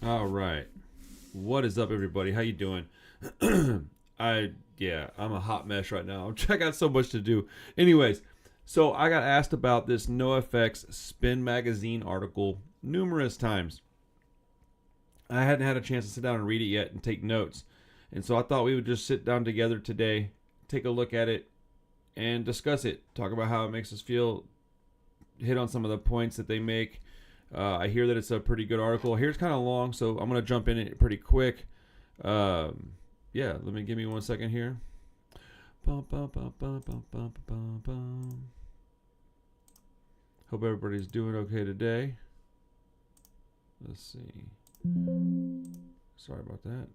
All right. What is up, everybody? How you doing? I'm a hot mess right now. I got so much to do. Anyways, so I got asked about this NOFX Spin magazine article numerous times. I hadn't had a chance to sit down and read it yet and take notes. And so I thought we would just sit down together today, take a look at it, and discuss it. Talk about how it makes us feel, hit on some of the points that they make. I hear that it's a pretty good article. Here's kind of long, so I'm going to jump in it pretty quick. Give me 1 second here. Hope everybody's doing okay today. Let's see. Sorry about that.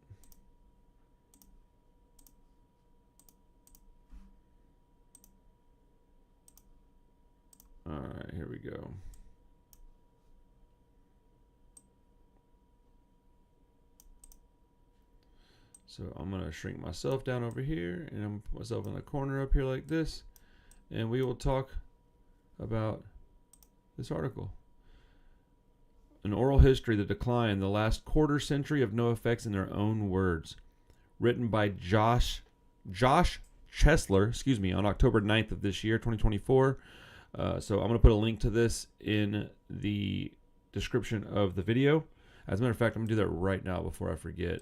All right, here we go. So I'm going to shrink myself down over here, and I'm going to put myself in the corner up here like this, and we will talk about this article. An oral history, the decline, the last quarter century of NOFX in their own words. Written by Josh Chesler, on October 9th of this year, 2024. So I'm going to put a link to this in the description of the video. As a matter of fact, I'm going to do that right now before I forget.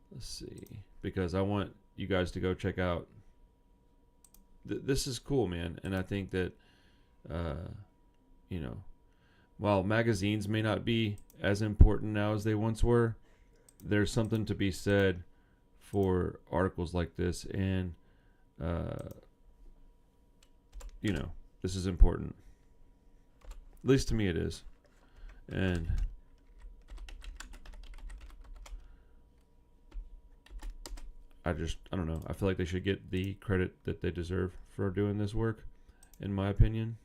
Let's see, because I want you guys to go check out. This is cool, man, and I think that, while magazines may not be as important now as they once were, there's something to be said for articles like this, and this is important. At least to me, it is, and. I don't know. I feel like they should get the credit that they deserve for doing this work, in my opinion.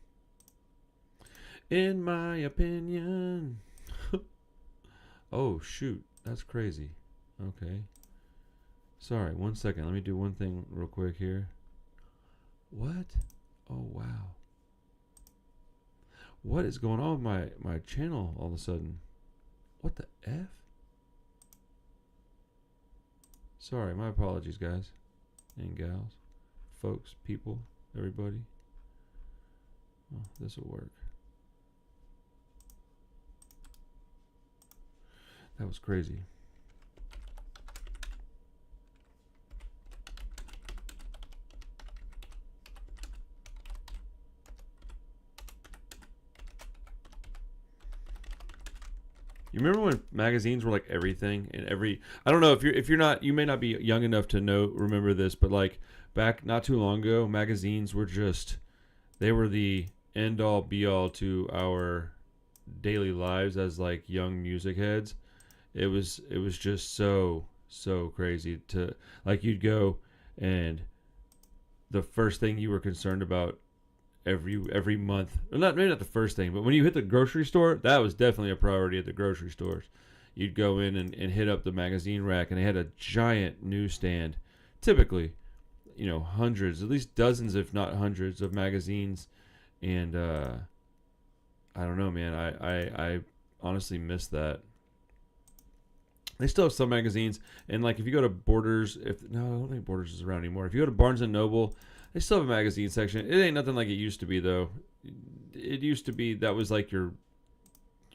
In my opinion. Oh, shoot. That's crazy. Okay. Sorry, 1 second. Let me do one thing real quick here. What? Oh, wow. What is going on with my channel all of a sudden? What the F? Sorry, my apologies, guys and gals, folks, people, everybody. Oh, this will work. That was crazy. You remember when magazines were like everything and I don't know if you're not, you may not be young enough to remember this, but like back not too long ago, magazines were they were the end all be all to our daily lives as like young music heads. It was just so crazy to, like, you'd go and the first thing you were concerned about every month, or maybe not the first thing, but when you hit the grocery store, that was definitely a priority at the grocery stores. You'd go in and hit up the magazine rack, and they had a giant newsstand, typically, hundreds, at least dozens, if not hundreds, of magazines. And I don't know, man. I honestly miss that. They still have some magazines, and like if you go to Borders, I don't think Borders is around anymore. If you go to Barnes and Noble, they still have a magazine section. It ain't nothing like it used to be, though. It used to be that was like your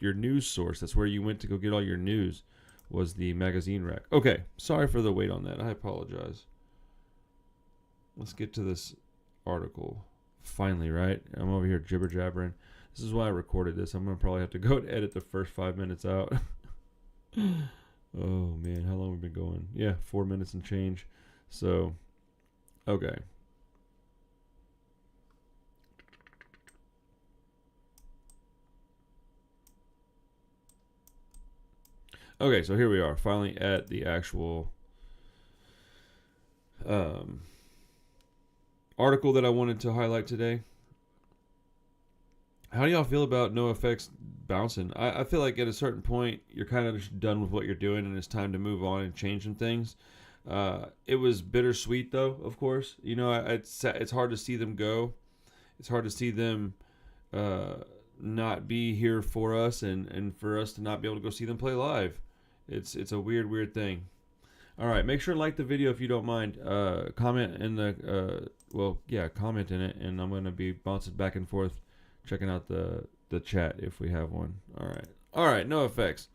news source. That's where you went to go get all your news, was the magazine rack. Okay, sorry for the wait on that. I apologize. Let's get to this article. Finally, right? I'm over here jibber jabbering. This is why I recorded this. I'm going to probably have to go and edit the first 5 minutes out. Oh, man. How long have we been going? Yeah, 4 minutes and change. So, okay. Okay, so here we are, finally at the actual article that I wanted to highlight today. How do y'all feel about NOFX bouncing? I feel like at a certain point, you're kind of just done with what you're doing, and it's time to move on and change some things. It was bittersweet, though, of course. It's hard to see them go. It's hard to see them not be here for us, and for us to not be able to go see them play live. It's a weird thing. All right, make sure to like the video if you don't mind. Comment in the comment in it, and I'm gonna be bouncing back and forth, checking out the chat if we have one. All right, NOFX.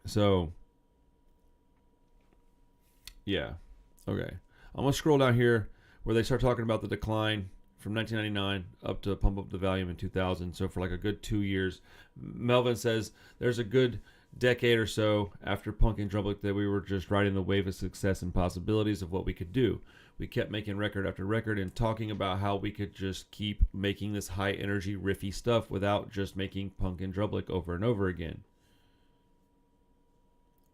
So, yeah, okay. I'm gonna scroll down here where they start talking about the decline from 1999 up to Pump Up the Volume in 2000. So for like a good 2 years, Melvin says there's a good decade or so after Punk and Drublic that we were just riding the wave of success and possibilities of what we could do. We kept making record after record and talking about how we could just keep making this high energy riffy stuff without just making Punk and Drublic over and over again.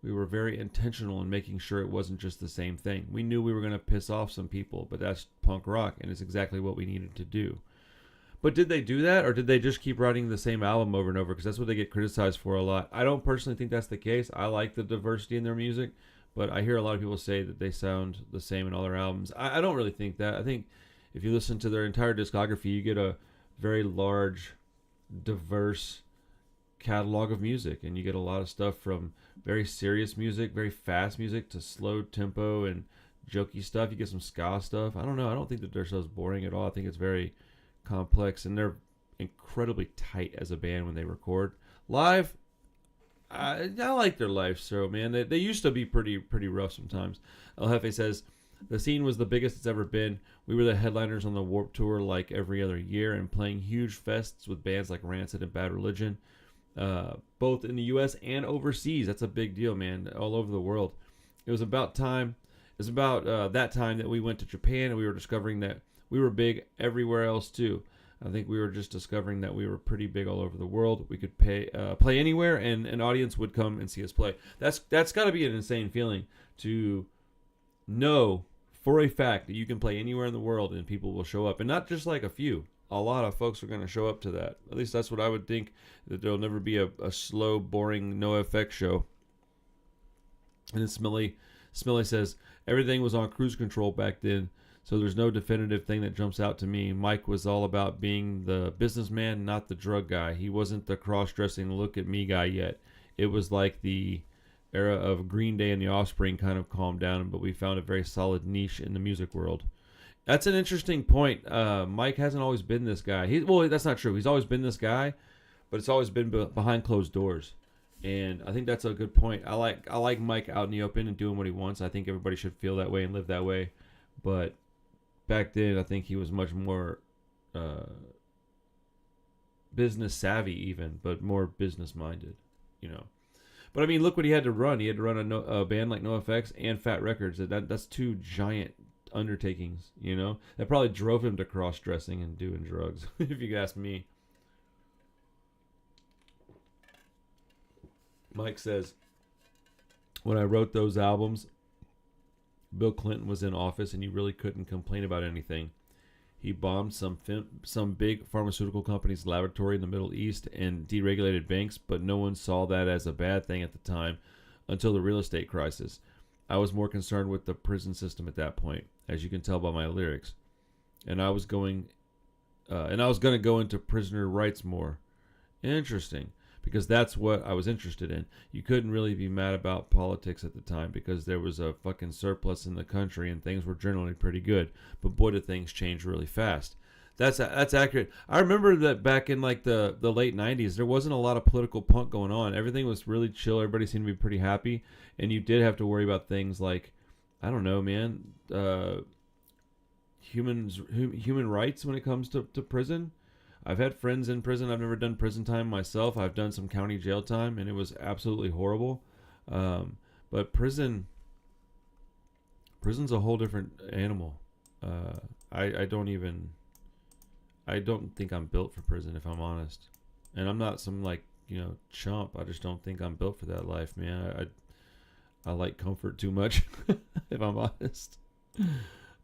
We were very intentional in making sure it wasn't just the same thing. We knew we were going to piss off some people, but that's punk rock, and it's exactly what we needed to do. But did they do that, or did they just keep writing the same album over and over? Because that's what they get criticized for a lot. I don't personally think that's the case. I like the diversity in their music, but I hear a lot of people say that they sound the same in all their albums. I don't really think that. I think if you listen to their entire discography, you get a very large, diverse catalog of music, and you get a lot of stuff from very serious music, very fast music, to slow tempo and jokey stuff. You get some ska stuff. I don't know. I don't think that their stuff's boring at all. I think it's very complex, and they're incredibly tight as a band when they record. Live, I like their live show, man. They used to be pretty rough sometimes. El Jefe says, the scene was the biggest it's ever been. We were the headliners on the Warped Tour like every other year and playing huge fests with bands like Rancid and Bad Religion. Both in the U.S. and overseas. That's a big deal, man. All over the world. It was about time. It was about that time that we went to Japan, and we were discovering that we were big everywhere else too. I think we were just discovering that we were pretty big all over the world. We could play anywhere, and an audience would come and see us play. That's got to be an insane feeling to know for a fact that you can play anywhere in the world and people will show up, and not just like a few. A lot of folks are going to show up to that. At least that's what I would think, that there'll never be a slow, boring NOFX show. And then Smiley says, everything was on cruise control back then, so there's no definitive thing that jumps out to me. Mike was all about being the businessman, not the drug guy. He wasn't the cross-dressing look-at-me guy yet. It was like the era of Green Day and the Offspring kind of calmed down, but we found a very solid niche in the music world. That's an interesting point. Mike hasn't always been this guy. Well, that's not true. He's always been this guy, but it's always been behind closed doors. And I think that's a good point. I like Mike out in the open and doing what he wants. I think everybody should feel that way and live that way. But back then, I think he was much more business savvy, even, but more business minded. But I mean, look what he had to run. He had to run a band like NOFX and Fat Records. That's two giant undertakings, that probably drove him to cross-dressing and doing drugs, if you ask me. Mike says, when I wrote those albums, Bill Clinton was in office and you really couldn't complain about anything. He bombed some big pharmaceutical company's laboratory in the Middle East and deregulated banks, but no one saw that as a bad thing at the time until the real estate crisis. I was more concerned with the prison system at that point, as you can tell by my lyrics. And I was going to go into prisoner rights more. Interesting, because that's what I was interested in. You couldn't really be mad about politics at the time because there was a fucking surplus in the country and things were generally pretty good. But boy, did things change really fast. That's accurate. I remember that back in like the late 90s, there wasn't a lot of political punk going on. Everything was really chill. Everybody seemed to be pretty happy. And you did have to worry about things like, I don't know, man, human rights when it comes to prison. I've had friends in prison. I've never done prison time myself. I've done some county jail time, and it was absolutely horrible. But prison's a whole different animal. I don't think I'm built for prison, if I'm honest. And I'm not some chump. I just don't think I'm built for that life, man. I like comfort too much, if I'm honest.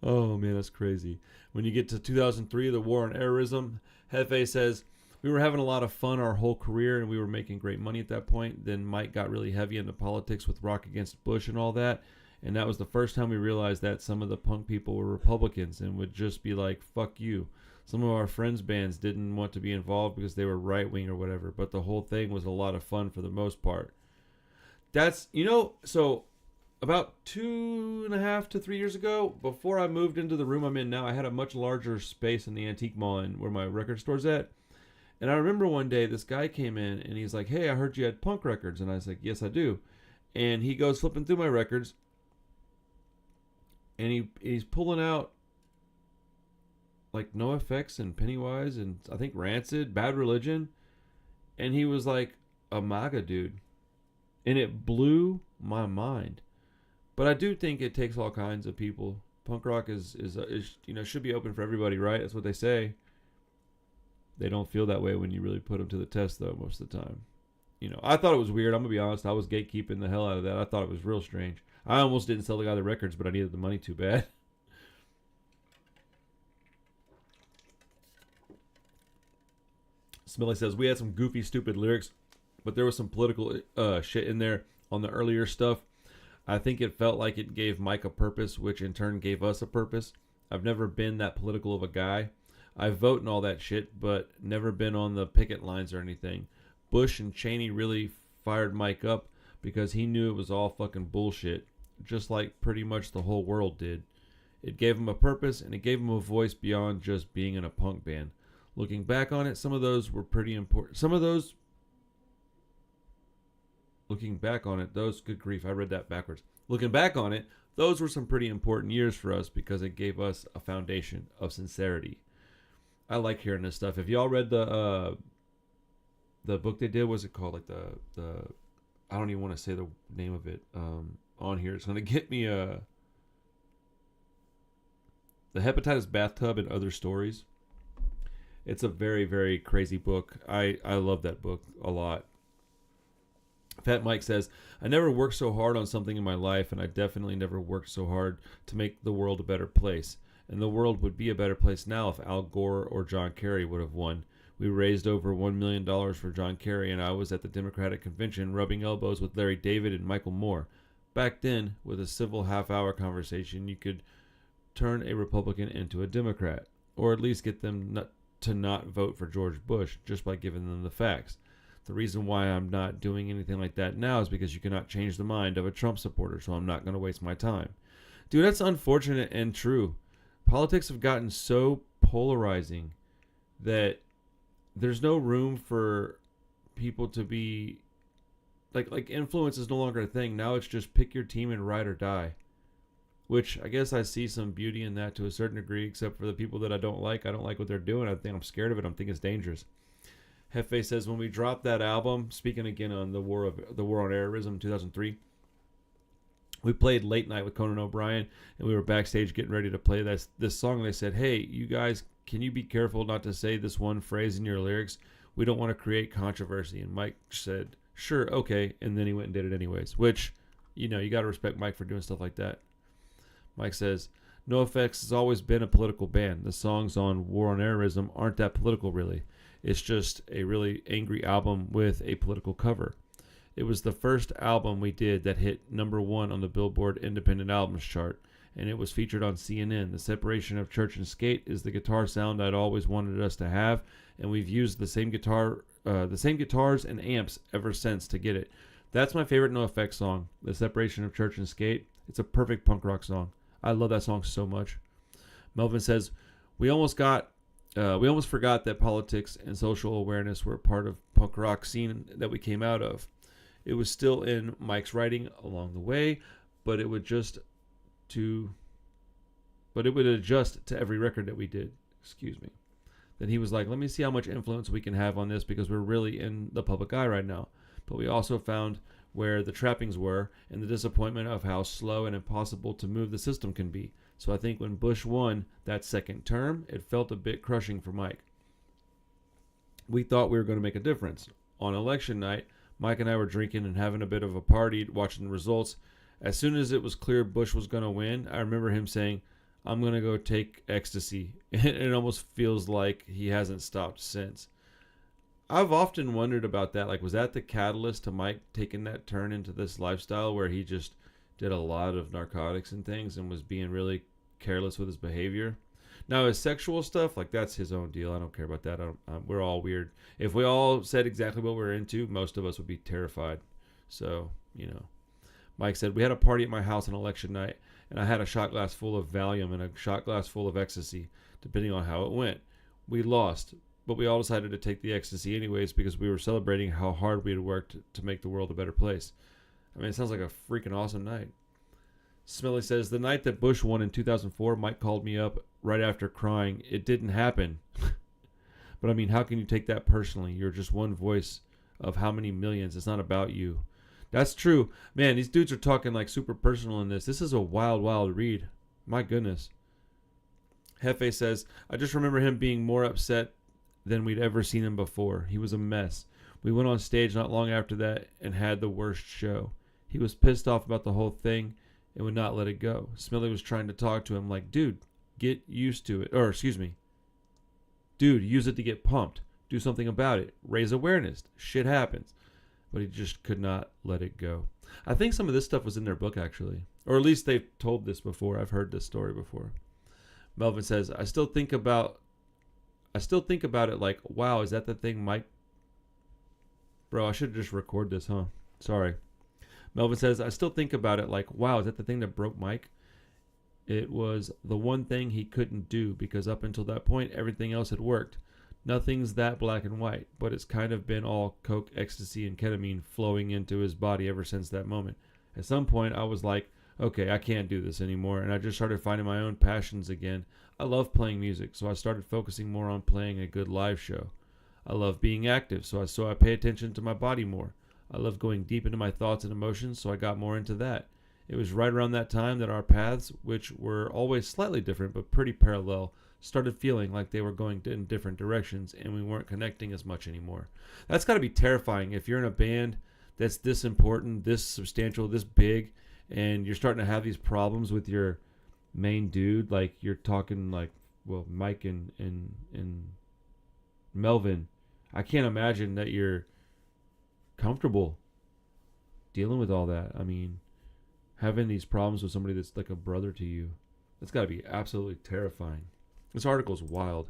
Oh man, that's crazy. When you get to 2003, the war on terrorism, Hefe says, we were having a lot of fun our whole career and we were making great money at that point. Then Mike got really heavy into politics with Rock Against Bush and all that. And that was the first time we realized that some of the punk people were Republicans and would just be like, fuck you. Some of our friends' bands didn't want to be involved because they were right-wing or whatever, but the whole thing was a lot of fun for the most part. That's, so about 2.5 to 3 years ago, before I moved into the room I'm in now, I had a much larger space in the antique mall and where my record store's at. And I remember one day this guy came in and he's like, hey, I heard you had punk records. And I was like, yes, I do. And he goes flipping through my records and he's pulling out like NOFX and Pennywise and I think Rancid, Bad Religion. And he was like a MAGA dude. And it blew my mind. But I do think it takes all kinds of people. Punk rock is should be open for everybody, right? That's what they say. They don't feel that way when you really put them to the test, though, most of the time. I thought it was weird. I'm going to be honest. I was gatekeeping the hell out of that. I thought it was real strange. I almost didn't sell the guy the records, but I needed the money too bad. Smelly says, we had some goofy, stupid lyrics, but there was some political shit in there on the earlier stuff. I think it felt like it gave Mike a purpose, which in turn gave us a purpose. I've never been that political of a guy. I vote and all that shit, but never been on the picket lines or anything. Bush and Cheney really fired Mike up because he knew it was all fucking bullshit, just like pretty much the whole world did. It gave him a purpose, and it gave him a voice beyond just being in a punk band. Looking back on it, some of those were pretty important. Looking back on it, good grief, I read that backwards. Looking back on it, those were some pretty important years for us because it gave us a foundation of sincerity. I like hearing this stuff. If y'all read the book they did, what's it called? Like the I don't even want to say the name of it on here. It's gonna get me the Hepatitis Bathtub and Other Stories. It's a very, very crazy book. I love that book a lot. Fat Mike says, I never worked so hard on something in my life, and I definitely never worked so hard to make the world a better place. And the world would be a better place now if Al Gore or John Kerry would have won. We raised over $1 million for John Kerry, and I was at the Democratic convention rubbing elbows with Larry David and Michael Moore. Back then, with a civil half-hour conversation, you could turn a Republican into a Democrat, or at least get them to not vote for George Bush just by giving them the facts. The reason why I'm not doing anything like that now is because you cannot change the mind of a Trump supporter, so I'm not going to waste my time. Dude, that's unfortunate and true. Politics have gotten so polarizing that there's no room for people to be like influence is no longer a thing. Now it's just pick your team and ride or die. Which I guess I see some beauty in that to a certain degree, except for the people that I don't like. I don't like what they're doing. I think I'm scared of it. I think it's dangerous. Hefe says, when we dropped that album, speaking again on the war on errorism, 2003, we played Late Night with Conan O'Brien, and we were backstage getting ready to play this song. And they said, hey, you guys, can you be careful not to say this one phrase in your lyrics? We don't want to create controversy. And Mike said, sure, okay. And then he went and did it anyways, which, you got to respect Mike for doing stuff like that. Mike says, NOFX has always been a political band. The songs on War on Errorism aren't that political, really. It's just a really angry album with a political cover. It was the first album we did that hit #1 on the Billboard Independent Albums chart, and it was featured on CNN. The separation of church and skate is the guitar sound I'd always wanted us to have, and we've used the same guitars and amps ever since to get it. That's my favorite NOFX song, The Separation of Church and Skate. It's a perfect punk rock song. I love that song so much. Melvin says, we almost forgot that politics and social awareness were a part of punk rock scene that we came out of. It was still in Mike's writing along the way, but it would adjust to every record that we did. Excuse me. Then he was like, let me see how much influence we can have on this because we're really in the public eye right now. But we also found where the trappings were and the disappointment of how slow and impossible to move the system can be. So I think when Bush won that second term, it felt a bit crushing for Mike. We thought we were going to make a difference. On election night, Mike and I were drinking and having a bit of a party, watching the results. As soon as it was clear Bush was going to win, I remember him saying, I'm going to go take ecstasy. And it almost feels like he hasn't stopped since. I've often wondered about that. Like, was that the catalyst to Mike taking that turn into this lifestyle where he just did a lot of narcotics and things and was being really careless with his behavior. Now his sexual stuff, like that's his own deal. I don't care about that. We're all weird. If we all said exactly what we're into, most of us would be terrified. So, Mike said, we had a party at my house on election night, and I had a shot glass full of Valium and a shot glass full of ecstasy, depending on how it went. We lost, but we all decided to take the ecstasy anyways because we were celebrating how hard we had worked to make the world a better place. I mean, it sounds like a freaking awesome night. Smelly says, the night that Bush won in 2004, Mike called me up right after crying. It didn't happen. But I mean, how can you take that personally? You're just one voice of how many millions? It's not about you. That's true. Man, these dudes are talking like super personal in this. This is a wild, wild read. My goodness. Hefe says, I just remember him being more upset than we'd ever seen him before. He was a mess. We went on stage not long after that and had the worst show. He was pissed off about the whole thing and would not let it go. Smelly was trying to talk to him like, dude, get used to it. Or, excuse me. Dude, use it to get pumped. Do something about it. Raise awareness. Shit happens. But he just could not let it go. I think some of this stuff was in their book, actually. Or at least they've told this before. I've heard this story before. Melvin says, I still think about it like, wow, is that the thing Mike... Bro, I should just record this, huh? Sorry. Melvin says, I still think about it like, wow, is that the thing that broke Mike? It was the one thing he couldn't do because up until that point, everything else had worked. Nothing's that black and white, but it's kind of been all coke, ecstasy, and ketamine flowing into his body ever since that moment. At some point, I was like, okay, I can't do this anymore, and I just started finding my own passions again. I love playing music, so I started focusing more on playing a good live show. I love being active, so I pay attention to my body more. I love going deep into my thoughts and emotions, so I got more into that. It was right around that time that our paths, which were always slightly different but pretty parallel, started feeling like they were going in different directions and we weren't connecting as much anymore. That's got to be terrifying if you're in a band that's this important, this substantial, this big, and you're starting to have these problems with your main dude. Like you're talking like, well, Mike and Melvin. I can't imagine that you're comfortable dealing with all that. I mean, having these problems with somebody that's like a brother to you, that's got to be absolutely terrifying. This article is wild.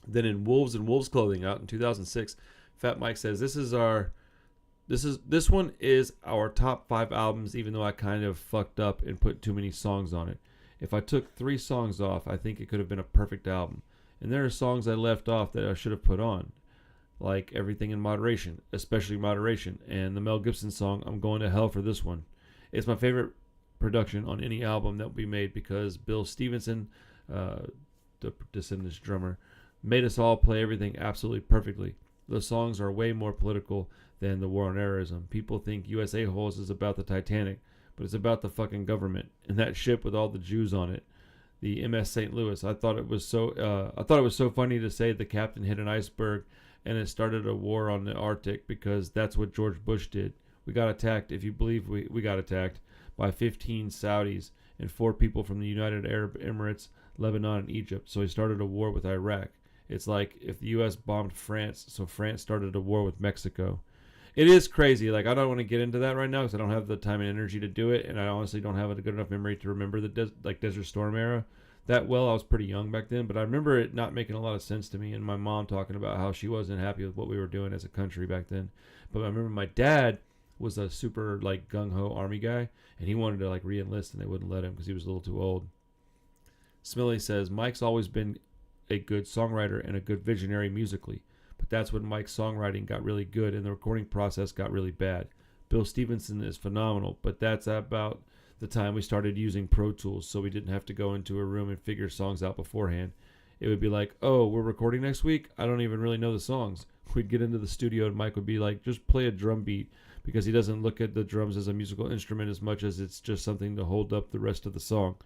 Then in Wolves in Wolves Clothing out in 2006, Fat Mike says, this one is our top 5 albums, even though I kind of fucked up and put too many songs on it. If I took 3 songs off, I think it could have been a perfect album. And there are songs I left off that I should have put on, like Everything in Moderation, especially Moderation, and the Mel Gibson song, I'm Going to Hell for This One. It's my favorite production on any album that will be made because Bill Stevenson, the Descendants drummer, made us all play everything absolutely perfectly. The songs are way more political than the War on Terrorism. People think USA Holes is about the Titanic, but it's about the fucking government and that ship with all the Jews on it. The MS St. Louis. I thought it was so funny to say the captain hit an iceberg and it started a war on the Arctic because that's what George Bush did. We got attacked, if you believe we got attacked, by 15 Saudis and 4 people from the United Arab Emirates, Lebanon, and Egypt. So he started a war with Iraq. It's like if the U.S. bombed France, so France started a war with Mexico. It is crazy. Like, I don't want to get into that right now because I don't have the time and energy to do it, and I honestly don't have a good enough memory to remember the Desert Storm era that well. I was pretty young back then, but I remember it not making a lot of sense to me, and my mom talking about how she wasn't happy with what we were doing as a country back then. But I remember my dad was a super, like, gung-ho army guy, and he wanted to, like, re-enlist, and they wouldn't let him because he was a little too old. Smiley says, Mike's always been a good songwriter and a good visionary musically, but that's when Mike's songwriting got really good and the recording process got really bad. Bill Stevenson is phenomenal, but that's about the time we started using Pro Tools, so we didn't have to go into a room and figure songs out beforehand. It would be like, oh, we're recording next week? I don't even really know the songs. We'd get into the studio and Mike would be like, just play a drum beat, because he doesn't look at the drums as a musical instrument as much as it's just something to hold up the rest of the song.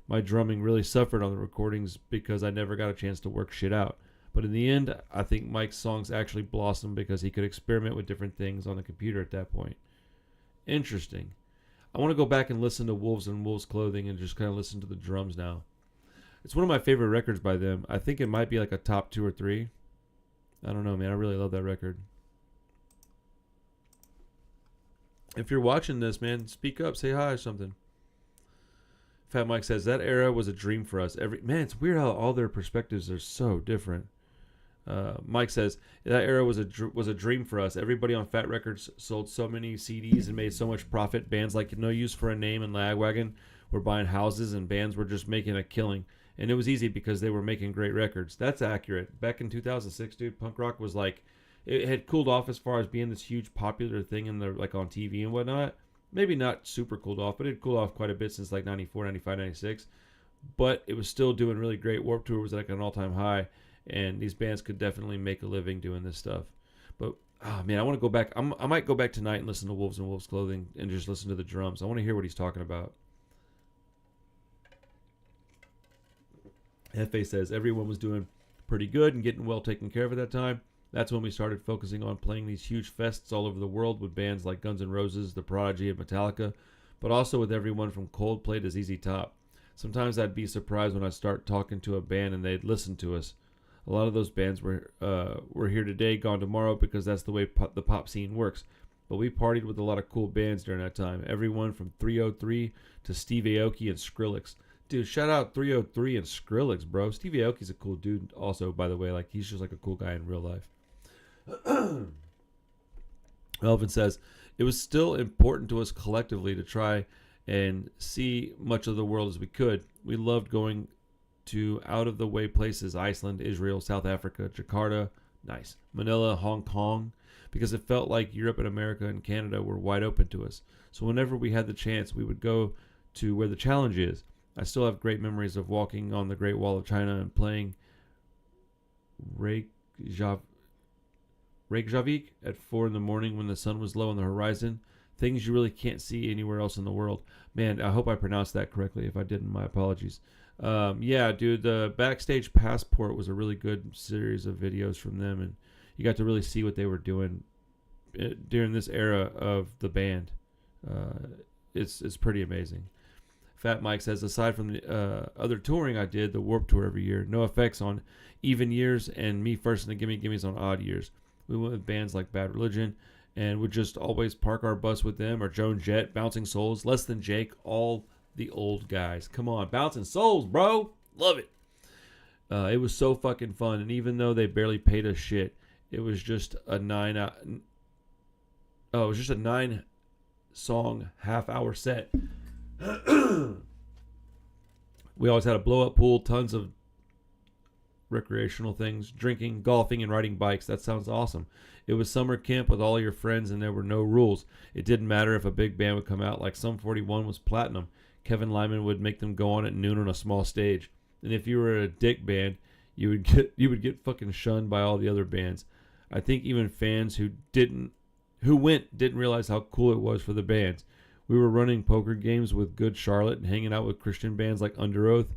My drumming really suffered on the recordings because I never got a chance to work shit out. But in the end, I think Mike's songs actually blossomed because he could experiment with different things on the computer at that point. Interesting. I want to go back and listen to Wolves in Wolves Clothing and just kind of listen to the drums now. It's one of my favorite records by them. I think it might be like a top 2 or 3. I don't know, man. I really love that record. If you're watching this, man, speak up, say hi or something. Fat Mike says that era was a dream for us. It's weird how all their perspectives are so different. Mike says that era was a dream for us. Everybody on Fat Records sold so many CDs and made so much profit. Bands like No Use for a Name and Lagwagon were buying houses, and bands were just making a killing. And it was easy because they were making great records. That's accurate. Back in 2006, dude, punk rock was like, it had cooled off as far as being this huge popular thing in the like on TV and whatnot. Maybe not super cooled off, but it cooled off quite a bit since like 94, 95, 96. But it was still doing really great. Warped Tour was like an all-time high, and these bands could definitely make a living doing this stuff. But oh man, I want to go back. I might go back tonight and listen to Wolves in Wolves Clothing and just listen to the drums. I want to hear what he's talking about. Hefe says everyone was doing pretty good and getting well taken care of at that time. That's when we started focusing on playing these huge fests all over the world with bands like Guns N' Roses, The Prodigy, and Metallica, but also with everyone from Coldplay to ZZ Top. Sometimes I'd be surprised when I'd start talking to a band and they'd listen to us. A lot of those bands were here today, gone tomorrow, because that's the way the pop scene works. But we partied with a lot of cool bands during that time. Everyone from 303 to Steve Aoki and Skrillex. Dude, shout out 303 and Skrillex, bro. Steve Aoki's a cool dude also, by the way. Like, he's just like a cool guy in real life. Elvin says, it was still important to us collectively to try and see much of the world as we could. We loved going to out-of-the-way places, Iceland, Israel, South Africa, Jakarta, nice, Manila, Hong Kong, because it felt like Europe and America and Canada were wide open to us. So whenever we had the chance, we would go to where the challenge is. I still have great memories of walking on the Great Wall of China and playing Reykjavik at 4 in the morning when the sun was low on the horizon. Things you really can't see anywhere else in the world. Man, I hope I pronounced that correctly. If I didn't, my apologies. Yeah, dude, the Backstage Passport was a really good series of videos from them, and you got to really see what they were doing during this era of the band. It's pretty amazing. Fat Mike says, aside from the other touring I did, the Warped Tour every year, NOFX on even years, and Me First and the Gimme Gimmes on odd years. We went with bands like Bad Religion, and would just always park our bus with them, or Joan Jett, Bouncing Souls, Less Than Jake, all the old guys. Come on, Bouncing Souls, bro. Love it. It was so fucking fun, and even though they barely paid us shit, it was just a 9-song half-hour set. We always had a blow-up pool, tons of recreational things, drinking, golfing, and riding bikes. That sounds awesome. It was summer camp with all your friends, and there were no rules. It didn't matter if a big band would come out, like Sum 41 was platinum. Kevin Lyman would make them go on at noon on a small stage. And if you were a dick band, you would get fucking shunned by all the other bands. I think even fans who went didn't realize how cool it was for the bands. We were running poker games with Good Charlotte and hanging out with Christian bands like Under Oath,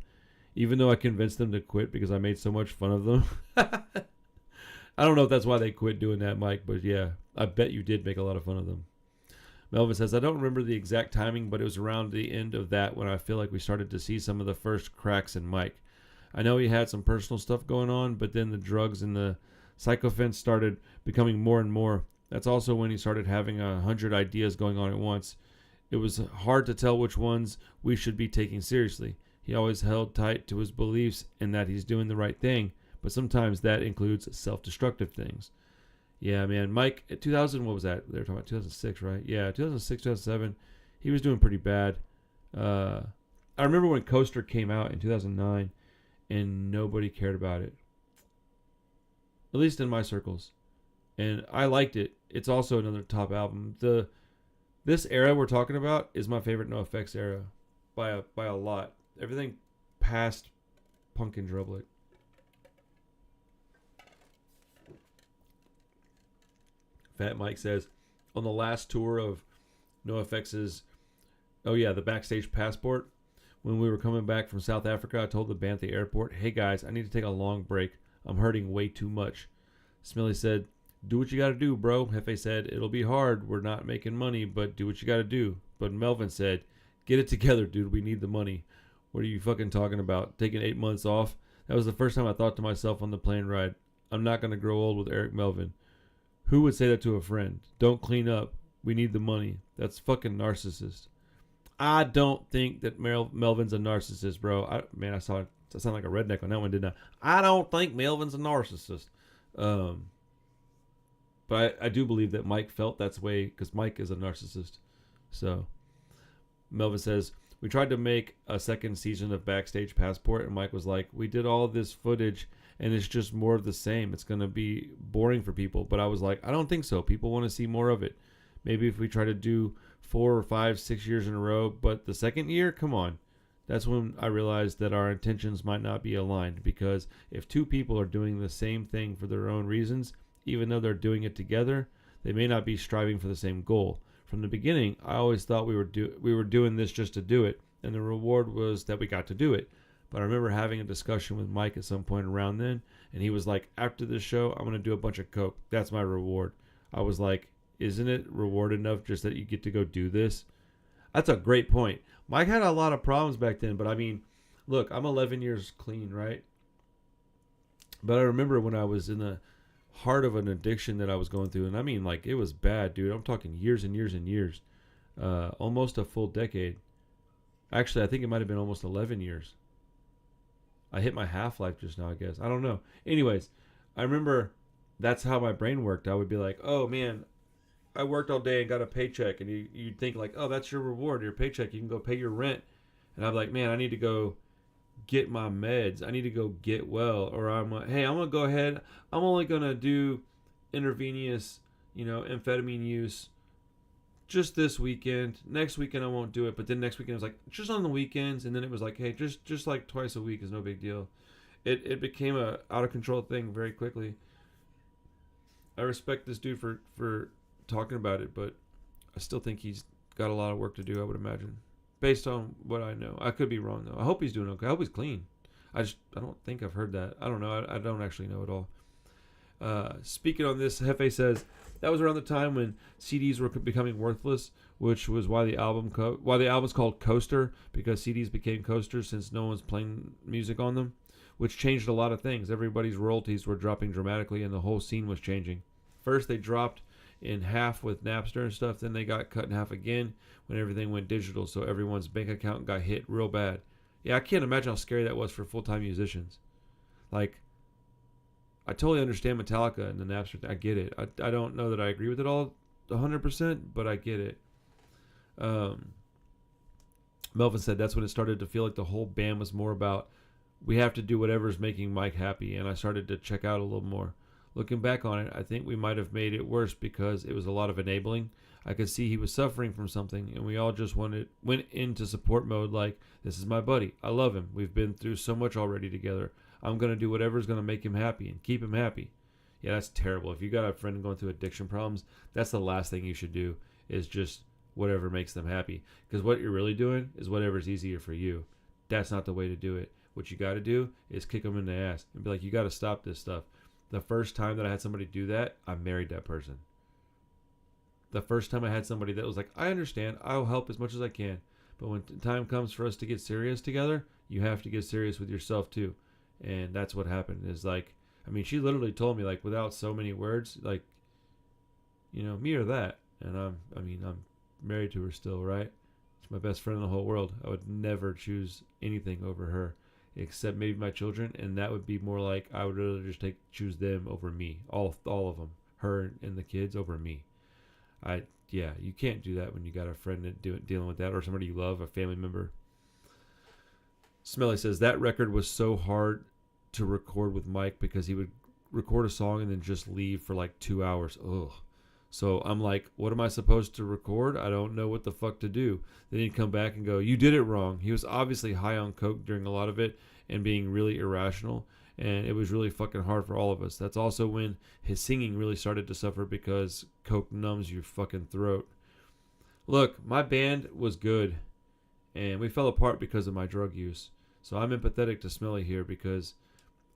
even though I convinced them to quit because I made so much fun of them. I don't know if that's why they quit doing that, Mike, but yeah, I bet you did make a lot of fun of them. Melvin says, I don't remember the exact timing, but it was around the end of that when I feel like we started to see some of the first cracks in Mike. I know he had some personal stuff going on, but then the drugs and the sycophants started becoming more and more. That's also when he started having 100 ideas going on at once. It was hard to tell which ones we should be taking seriously. He always held tight to his beliefs and that he's doing the right thing, but sometimes that includes self-destructive things. Yeah, man. Mike, at 2000, what was that? They were talking about 2006, right? Yeah, 2006, 2007. He was doing pretty bad. I remember when Coaster came out in 2009, and nobody cared about it. At least in my circles. And I liked it. It's also another top album. This era we're talking about is my favorite NOFX era by a lot. Everything past Punk and Drublic. Fat Mike says, on the last tour of NOFX's, the Backstage Passport, when we were coming back from South Africa, I told the band at the airport, hey guys, I need to take a long break. I'm hurting way too much. Smiley said, do what you got to do, bro. Hefe said, it'll be hard. We're not making money, but do what you got to do. But Melvin said, get it together, dude. We need the money. What are you fucking talking about? Taking 8 months off? That was the first time I thought to myself on the plane ride, I'm not going to grow old with Eric Melvin. Who would say that to a friend? Don't clean up. We need the money. That's fucking narcissist. I don't think that Melvin's a narcissist, bro. I sound like a redneck on that one, didn't I? I don't think Melvin's a narcissist. Um, but I do believe that Mike felt that's way because Mike is a narcissist. So Melvin says, we tried to make a second season of Backstage Passport, and Mike was like, we did all this footage, and it's just more of the same. It's going to be boring for people. But I was like, I don't think so. People want to see more of it. Maybe if we try to do 4 or 5, 6 years in a row, but the second year, come on. That's when I realized that our intentions might not be aligned, because if two people are doing the same thing for their own reasons, even though they're doing it together, they may not be striving for the same goal. From the beginning, I always thought we were doing this just to do it, and the reward was that we got to do it. But I remember having a discussion with Mike at some point around then, and he was like, after this show, I'm going to do a bunch of coke. That's my reward. I was like, isn't it reward enough just that you get to go do this? That's a great point. Mike had a lot of problems back then, but I mean, look, I'm 11 years clean, right? But I remember when I was in the heart of an addiction that I was going through, and I mean, like, it was bad, dude. I'm talking years and years and years. Almost a full decade. Actually, I think it might have been almost 11 years. I hit my half-life just now, I guess. I don't know. Anyways, I remember that's how my brain worked. I would be like, oh, man, I worked all day and got a paycheck. And you'd think like, oh, that's your reward, your paycheck. You can go pay your rent. And I'd be like, man, I need to go get my meds. I need to go get well. Or I'm like, hey, I'm going to go ahead. I'm only going to do intravenous, amphetamine use just this weekend. Next weekend I won't do it. But then next weekend it was like, just on the weekends. And then it was like, hey, just like twice a week is no big deal. It became a out of control thing very quickly. I respect this dude for talking about it, but I still think he's got a lot of work to do, I would imagine, based on what I know. I could be wrong though. I hope he's doing okay. I hope he's clean. I don't think I've heard that. I don't know. I don't actually know at all. Speaking on this, Hefe says that was around the time when CDs were becoming worthless, which was why the album's called Coaster, because CDs became coasters since no one's playing music on them, which changed a lot of things. Everybody's royalties were dropping dramatically, and the whole scene was changing. First, they dropped in half with Napster and stuff. Then they got cut in half again when everything went digital, so everyone's bank account got hit real bad. Yeah, I can't imagine how scary that was for full-time musicians. Like, I totally understand Metallica and the Napster. I get it. I don't know that I agree with it all 100%, but I get it. Melvin said that's when it started to feel like the whole band was more about, we have to do whatever's making Mike happy, and I started to check out a little more. Looking back on it, I think we might have made it worse because it was a lot of enabling. I could see he was suffering from something, and we all just went into support mode like, this is my buddy. I love him. We've been through so much already together. I'm going to do whatever's going to make him happy and keep him happy. Yeah, that's terrible. If you got a friend going through addiction problems, that's the last thing you should do, is just whatever makes them happy. Because what you're really doing is whatever's easier for you. That's not the way to do it. What you got to do is kick them in the ass and be like, you got to stop this stuff. The first time that I had somebody do that, I married that person. The first time I had somebody that was like, I understand, I'll help as much as I can. But when time comes for us to get serious together, you have to get serious with yourself too. And that's what happened. Is like, I mean, she literally told me, like, without so many words, like, me or that. And I'm married to her still, right? She's my best friend in the whole world. I would never choose anything over her, except maybe my children, and that would be more like I would rather just choose them over me, all of them, her and the kids over me. You can't do that when you got a friend dealing with that, or somebody you love, a family member. Smelly says that record was so hard to record with Mike because he would record a song and then just leave for like 2 hours. Ugh. So I'm like, what am I supposed to record? I don't know what the fuck to do. Then he'd come back and go, you did it wrong. He was obviously high on coke during a lot of it and being really irrational. And it was really fucking hard for all of us. That's also when his singing really started to suffer because coke numbs your fucking throat. Look, my band was good, and we fell apart because of my drug use. So I'm empathetic to Smelly here because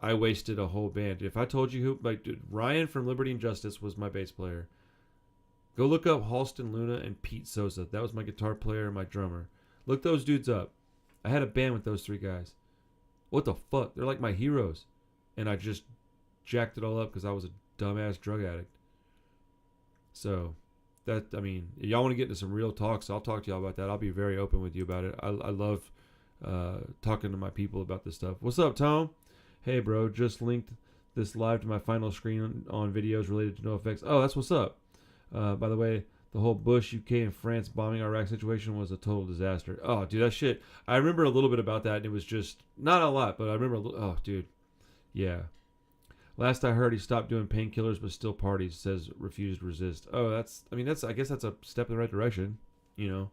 I wasted a whole band. If I told you who, like, dude, Ryan from Liberty and Justice was my bass player. Go look up Halston Luna and Pete Sosa. That was my guitar player and my drummer. Look those dudes up. I had a band with those three guys. What the fuck? They're like my heroes. And I just jacked it all up because I was a dumbass drug addict. So, that, I mean, if y'all want to get into some real talks, I'll talk to y'all about that. I'll be very open with you about it. I love talking to my people about this stuff. What's up, Tom? Hey, bro, just linked this live to my final screen on videos related to NOFX. Oh, that's what's up. By the way, the whole Bush, UK, and France bombing Iraq situation was a total disaster. Oh, dude, that shit. I remember a little bit about that, and it was just, not a lot, but I remember, oh, dude. Yeah. Last I heard, he stopped doing painkillers, but still parties, says refused resist. Oh, I guess that's a step in the right direction, you know.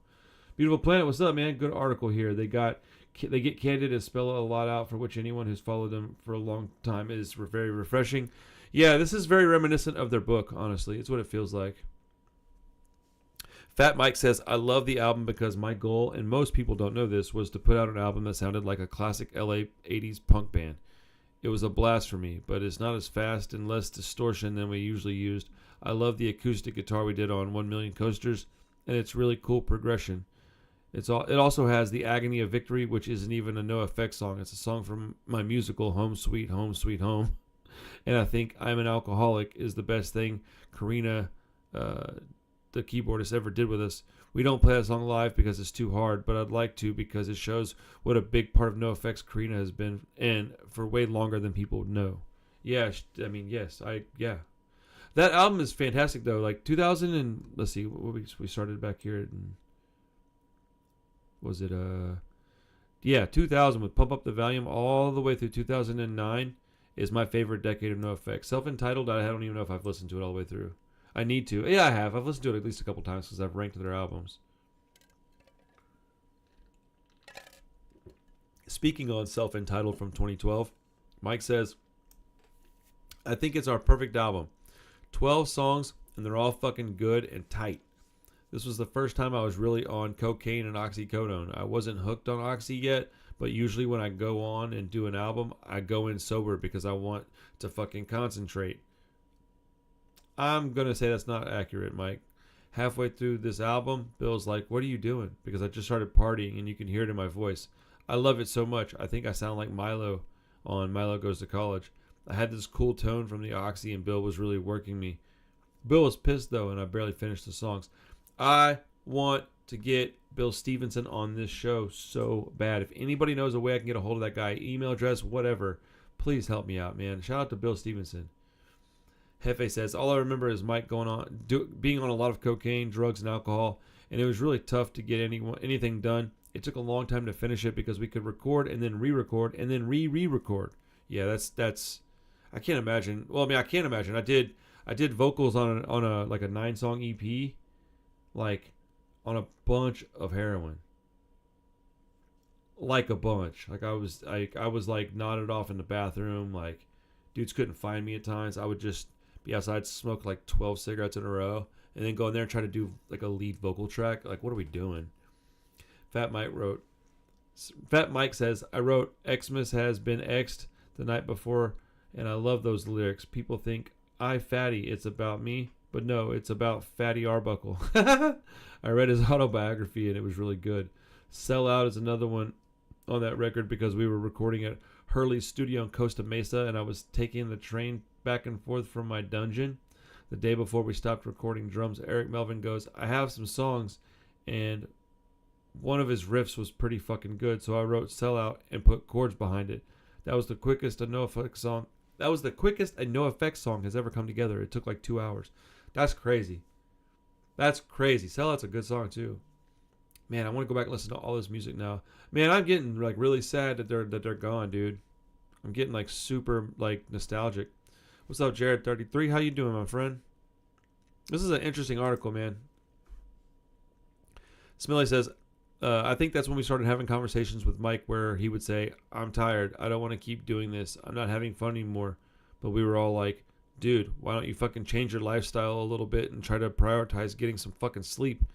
Beautiful Planet, what's up, man? Good article here. They get candid and spell a lot out, for which anyone who's followed them for a long time is very refreshing. Yeah, this is very reminiscent of their book, honestly. It's what it feels like. Fat Mike says, I love the album because my goal, and most people don't know this, was to put out an album that sounded like a classic LA 80s punk band. It was a blast for me, but it's not as fast and less distortion than we usually used. I love the acoustic guitar we did on 1 Million Coasters, and it's really cool progression. It also has the Agony of Victory, which isn't even a NOFX song. It's a song from my musical Home Sweet Home Sweet Home. And I think I'm an Alcoholic is the best thing Karina, the keyboardist, ever did with us. We don't play that song live because it's too hard, but I'd like to because it shows what a big part of NOFX Karina has been, and for way longer than people would know. Yeah, I mean, yes, yeah. That album is fantastic, though. Like 2000 and, let's see, we started back here in, was it, 2000 with Pump Up the Volume all the way through 2009 is my favorite decade of NOFX. Self-Entitled, I don't even know if I've listened to it all the way through. I need to. Yeah, I have. I've listened to it at least a couple times because I've ranked their albums. Speaking on Self-Entitled from 2012, Mike says, I think it's our perfect album. 12 songs, and they're all fucking good and tight. This was the first time I was really on cocaine and oxycodone. I wasn't hooked on oxy yet, but usually when I go on and do an album, I go in sober because I want to fucking concentrate. I'm going to say that's not accurate, Mike. Halfway through this album, Bill's like, what are you doing? Because I just started partying and you can hear it in my voice. I love it so much. I think I sound like Milo on Milo Goes to College. I had this cool tone from the oxy and Bill was really working me. Bill was pissed though and I barely finished the songs. I want to get Bill Stevenson on this show so bad. If anybody knows a way I can get a hold of that guy, email address, whatever, please help me out, man. Shout out to Bill Stevenson. Hefe says, all I remember is Mike being on a lot of cocaine, drugs, and alcohol, and it was really tough to get anything done. It took a long time to finish it because we could record and then re-record and then re-record. Yeah, that's I can't imagine. Well, I mean, I can't imagine. I did vocals on a like a 9-song EP, like on a bunch of heroin. Like a bunch. Like I was like nodded off in the bathroom. Like dudes couldn't find me at times. I would just be outside, smoke like 12 cigarettes in a row, and then go in there and try to do like a lead vocal track. Like, what are we doing? Fat Mike says, I wrote Xmas has been X'd the night before, and I love those lyrics. People think, I fatty, it's about me, but no, it's about Fatty Arbuckle. I read his autobiography, and it was really good. Sell Out is another one on that record because we were recording at Hurley's studio in Costa Mesa, and I was taking the train back and forth from my dungeon. The day before we stopped recording drums, Eric Melvin goes, I have some songs, and one of his riffs was pretty fucking good, so I wrote Sell Out and put chords behind it. That was the quickest a NOFX song has ever come together. It took like 2 hours. That's crazy. Sell Out's a good song too. Man, I want to go back and listen to all this music now. Man, I'm getting like really sad that they're gone, dude. I'm getting like super like nostalgic. What's up, Jared33? How you doing, my friend? This is an interesting article, man. Smiley says, I think that's when we started having conversations with Mike where he would say, I'm tired. I don't want to keep doing this. I'm not having fun anymore. But we were all like, dude, why don't you fucking change your lifestyle a little bit and try to prioritize getting some fucking sleep?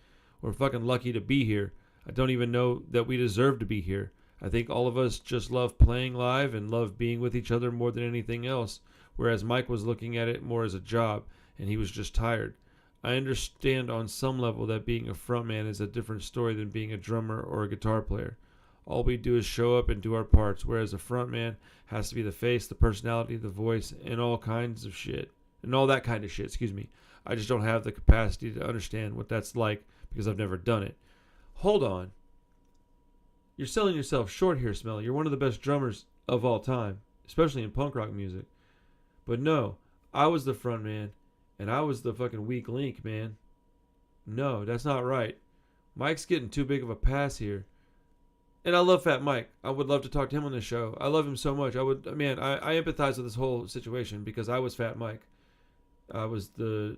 We're fucking lucky to be here. I don't even know that we deserve to be here. I think all of us just love playing live and love being with each other more than anything else, whereas Mike was looking at it more as a job, and he was just tired. I understand on some level that being a frontman is a different story than being a drummer or a guitar player. All we do is show up and do our parts, whereas a frontman has to be the face, the personality, the voice, and all kinds of shit. and all that kind of shit. Excuse me. I just don't have the capacity to understand what that's like because I've never done it. Hold on. You're selling yourself short here, Smelly. You're one of the best drummers of all time, especially in punk rock music. But no, I was the front man, and I was the fucking weak link, man. No, that's not right. Mike's getting too big of a pass here. And I love Fat Mike. I would love to talk to him on this show. I love him so much. I empathize with this whole situation because I was Fat Mike. I was the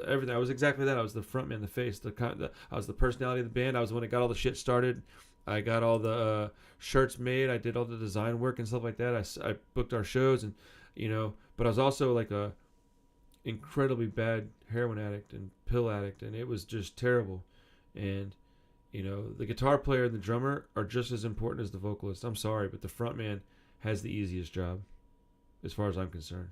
everything. I was exactly that. I was the front man, the face, I was the personality of the band. I was the one that got all the shit started. I got all the shirts made. I did all the design work and stuff like that. I booked our shows, and but I was also like a incredibly bad heroin addict and pill addict, and it was just terrible. And the guitar player and the drummer are just as important as the vocalist. I'm sorry, but the front man has the easiest job, as far as I'm concerned.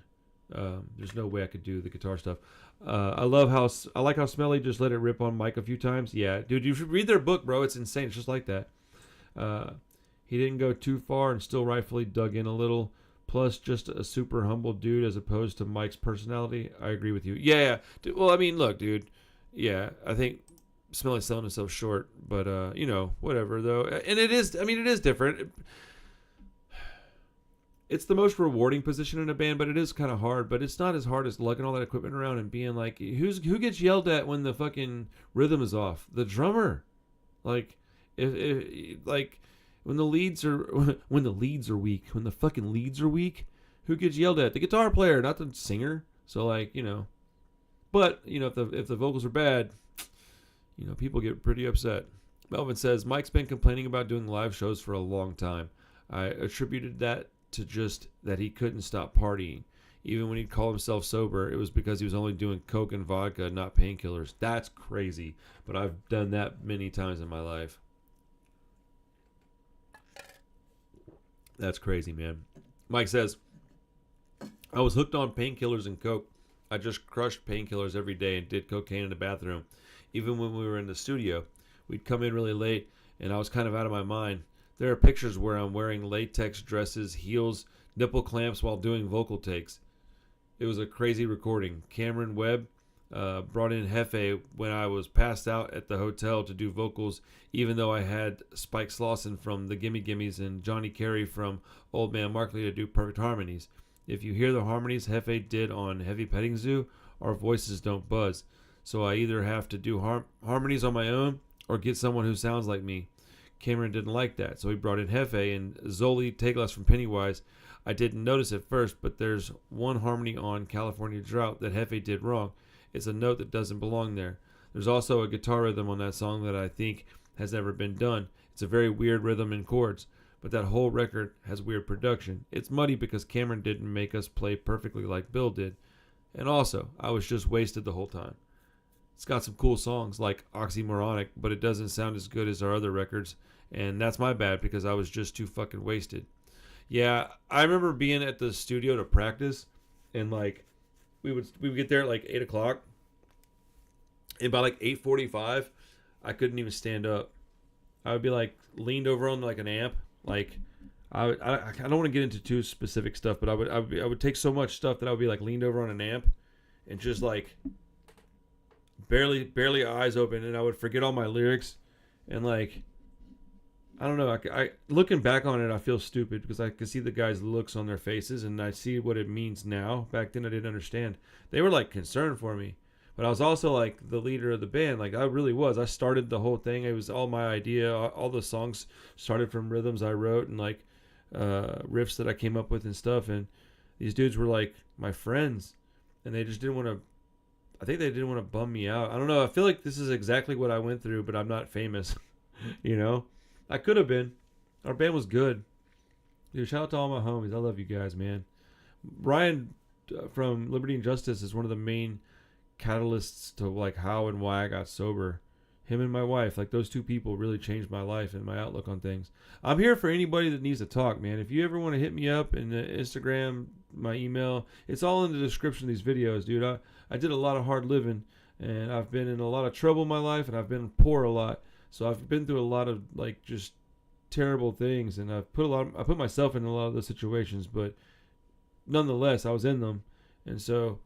There's no way I could do the guitar stuff. I like how Smelly just let it rip on Mike a few times. Yeah, dude, you should read their book, bro. It's insane. It's just like that. He didn't go too far and still rightfully dug in a little. Plus, just a super humble dude as opposed to Mike's personality. I agree with you. Yeah. Well, I mean, look, dude. Yeah, I think Smelly's selling himself short, but whatever though. And it is different. It's the most rewarding position in a band, but it is kind of hard. But it's not as hard as lugging all that equipment around and being like, who gets yelled at when the fucking rhythm is off? The drummer. Like, if when the leads are weak, when the fucking leads are weak, who gets yelled at? The guitar player, not the singer. So but if the vocals are bad, people get pretty upset. Melvin says Mike's been complaining about doing live shows for a long time. I attributed that to just that he couldn't stop partying. Even when he'd call himself sober, it was because he was only doing coke and vodka, not painkillers. That's crazy, but I've done that many times in my life. That's crazy, man. Mike says, I was hooked on painkillers and coke. I just crushed painkillers every day and did cocaine in the bathroom. Even when we were in the studio, we'd come in really late, and I was kind of out of my mind. There are pictures where I'm wearing latex dresses, heels, nipple clamps while doing vocal takes. It was a crazy recording. Cameron Webb brought in Hefe when I was passed out at the hotel to do vocals, even though I had Spike Slauson from the Gimme Gimmes and Johnny Carey from Old Man Markley to do perfect harmonies. If you hear the harmonies Hefe did on Heavy Petting Zoo, our voices don't buzz. So I either have to do harmonies on my own or get someone who sounds like me. Cameron didn't like that, so he brought in Hefe and Zoli Teglas from Pennywise. I didn't notice at first, but there's one harmony on California Drought that Hefe did wrong. It's a note that doesn't belong there. There's also a guitar rhythm on that song that I think has never been done. It's a very weird rhythm and chords, but that whole record has weird production. It's muddy because Cameron didn't make us play perfectly like Bill did. And also, I was just wasted the whole time. It's got some cool songs like Oxymoronic, but it doesn't sound as good as our other records, and that's my bad because I was just too fucking wasted. Yeah, I remember being at the studio to practice, and we would get there at 8 o'clock, and by 8:45, I couldn't even stand up. I would be leaned over on an amp. I don't want to get into too specific stuff, but I would take so much stuff that I would be leaned over on an amp, and just barely eyes open, and I would forget all my lyrics, and I don't know. I looking back on it, I feel stupid because I could see the guys' looks on their faces, and I see what it means now. Back then, I didn't understand. They were concerned for me, but I was also the leader of the band. I really was. I started the whole thing. It was all my idea. All the songs started from rhythms I wrote and riffs that I came up with and stuff. And these dudes were my friends, and they just didn't want to. I think they didn't want to bum me out. I don't know. I feel like this is exactly what I went through, but I'm not famous. I could have been. Our band was good. Dude, shout out to all my homies. I love you guys, man. Ryan from Liberty and Justice is one of the main catalysts to how and why I got sober. Him and my wife, those two people really changed my life and my outlook on things. I'm here for anybody that needs to talk, man. If you ever want to hit me up in the Instagram, my email, it's all in the description of these videos, dude. I did a lot of hard living, and I've been in a lot of trouble in my life, and I've been poor a lot. So I've been through a lot of just terrible things, and I put myself in a lot of those situations, but nonetheless, I was in them. And so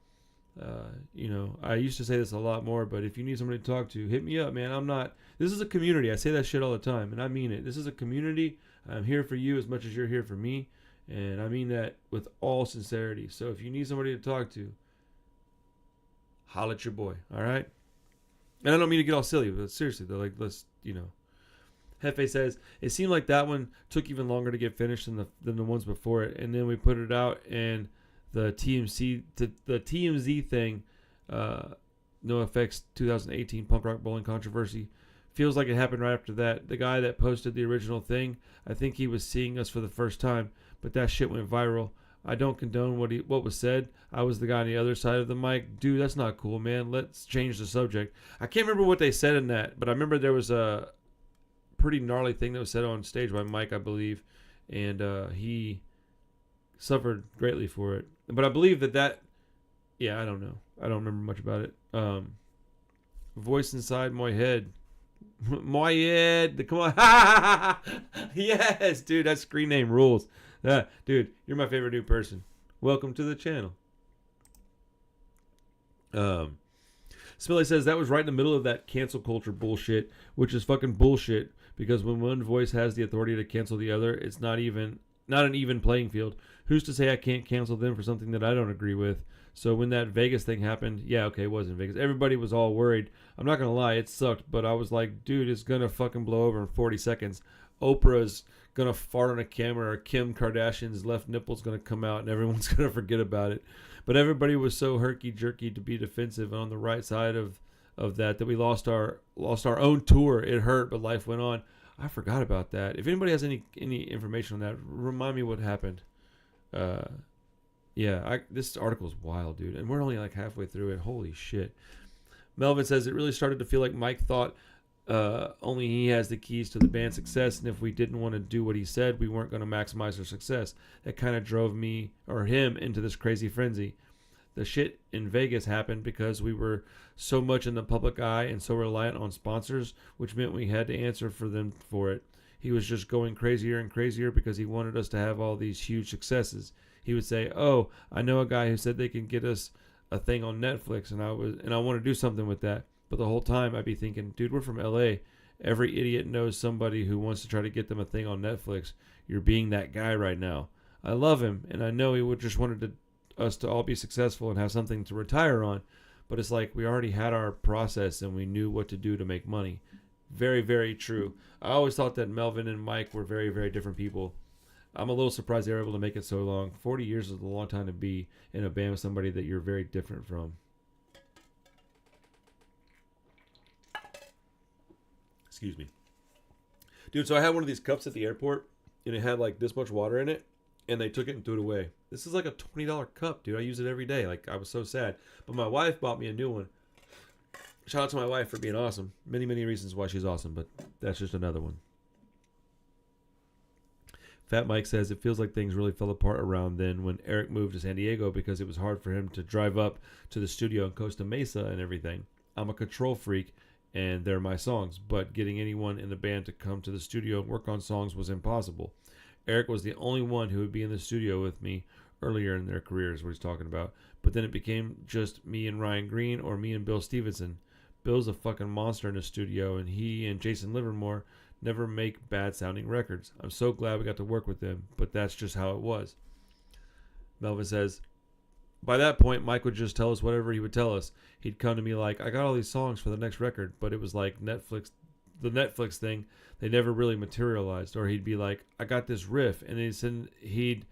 I used to say this a lot more, but if you need somebody to talk to, hit me up, man. This is a community. I say that shit all the time, and I mean it. This is a community. I'm here for you as much as you're here for me, and I mean that with all sincerity. So if you need somebody to talk to, holla at your boy, all right? And I don't mean to get all silly, but seriously, though, like, let's, Hefe says, it seemed like that one took even longer to get finished than the ones before it, and then we put it out, and the TMZ thing, NOFX 2018 punk rock bowling controversy, feels like it happened right after that. The guy that posted the original thing, I think he was seeing us for the first time, but that shit went viral. I don't condone what was said. I was the guy on the other side of the mic. Dude, that's not cool, man. Let's change the subject. I can't remember what they said in that, but I remember there was a pretty gnarly thing that was said on stage by Mike, I believe, and he suffered greatly for it. But I believe that yeah, I don't know. I don't remember much about it. Voice inside my head. My head. Come on. Yes, dude, that screen name rules. Dude, you're my favorite new person. Welcome to the channel. Smiley says that was right in the middle of that cancel culture bullshit, which is fucking bullshit, because when one voice has the authority to cancel the other, it's not an even playing field. Who's to say I can't cancel them for something that I don't agree with? So when that Vegas thing happened, yeah, okay, it was in Vegas. Everybody was all worried. I'm not going to lie, it sucked, but I was like, dude, it's going to fucking blow over in 40 seconds. Oprah's going to fart on a camera, or Kim Kardashian's left nipple's going to come out, and everyone's going to forget about it. But everybody was so herky-jerky to be defensive on the right side of that we lost our own tour. It hurt, but life went on. I forgot about that. If anybody has any information on that, remind me what happened. This article is wild, dude, and we're only like halfway through it. Holy shit. Melvin says it really started to feel like Mike thought only he has the keys to the band's success, and if we didn't want to do what he said, we weren't going to maximize our success. That kind of drove me or him into this crazy frenzy. The shit in Vegas happened because we were so much in the public eye and so reliant on sponsors, which meant we had to answer for them for it. He was just going crazier and crazier because he wanted us to have all these huge successes. He would say, "Oh, I know a guy who said they can get us a thing on Netflix, and I want to do something with that." But the whole time I'd be thinking, dude, we're from LA. Every idiot knows somebody who wants to try to get them a thing on Netflix. You're being that guy right now. I love him, and I know he would just wanted us to all be successful and have something to retire on. But it's like we already had our process and we knew what to do to make money. Very, very true. I always thought that Melvin and Mike were very, very different people. I'm a little surprised they were able to make it so long. 40 years is a long time to be in a band with somebody that you're very different from. Excuse me. Dude, so I had one of these cups at the airport, and it had like this much water in it, and they took it and threw it away. This is like a $20 cup, dude. I use it every day. Like, I was so sad. But my wife bought me a new one. Shout out to my wife for being awesome. Many, many reasons why she's awesome, but that's just another one. Fat Mike says it feels like things really fell apart around then when Eric moved to San Diego because it was hard for him to drive up to the studio in Costa Mesa and everything. I'm a control freak, and they're my songs, but getting anyone in the band to come to the studio and work on songs was impossible. Eric was the only one who would be in the studio with me earlier in their careers, what he's talking about. But then it became just me and Ryan Green or me and Bill Stevenson. Bill's a fucking monster in the studio, and he and Jason Livermore never make bad-sounding records. I'm so glad we got to work with them, but that's just how it was. Melvin says, by that point, Mike would just tell us whatever he would tell us. He'd come to me like, I got all these songs for the next record, but it was like the Netflix thing, they never really materialized. Or he'd be like, I got this riff, and he'd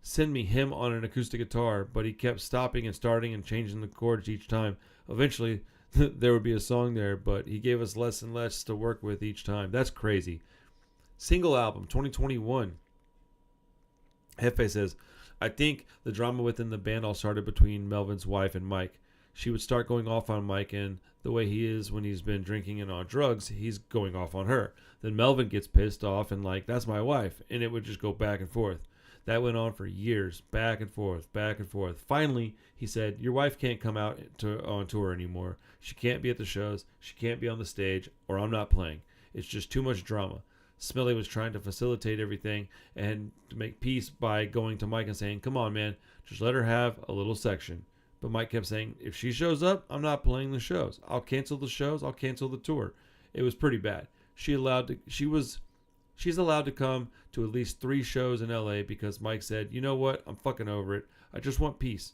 send me him on an acoustic guitar, but he kept stopping and starting and changing the chords each time. Eventually, there would be a song there, but he gave us less and less to work with each time. That's crazy. Single album, 2021. Hefe says, I think the drama within the band all started between Melvin's wife and Mike. She would start going off on Mike, and the way he is when he's been drinking and on drugs, he's going off on her. Then Melvin gets pissed off and like, that's my wife, and it would just go back and forth. That went on for years, back and forth, back and forth. Finally, he said, your wife can't come out on tour anymore. She can't be at the shows. She can't be on the stage, or I'm not playing. It's just too much drama. Smelly was trying to facilitate everything and to make peace by going to Mike and saying, come on, man, just let her have a little section. But Mike kept saying, if she shows up, I'm not playing the shows. I'll cancel the shows. I'll cancel the tour. It was pretty bad. She's allowed to come to at least 3 shows in LA because Mike said, you know what? I'm fucking over it. I just want peace.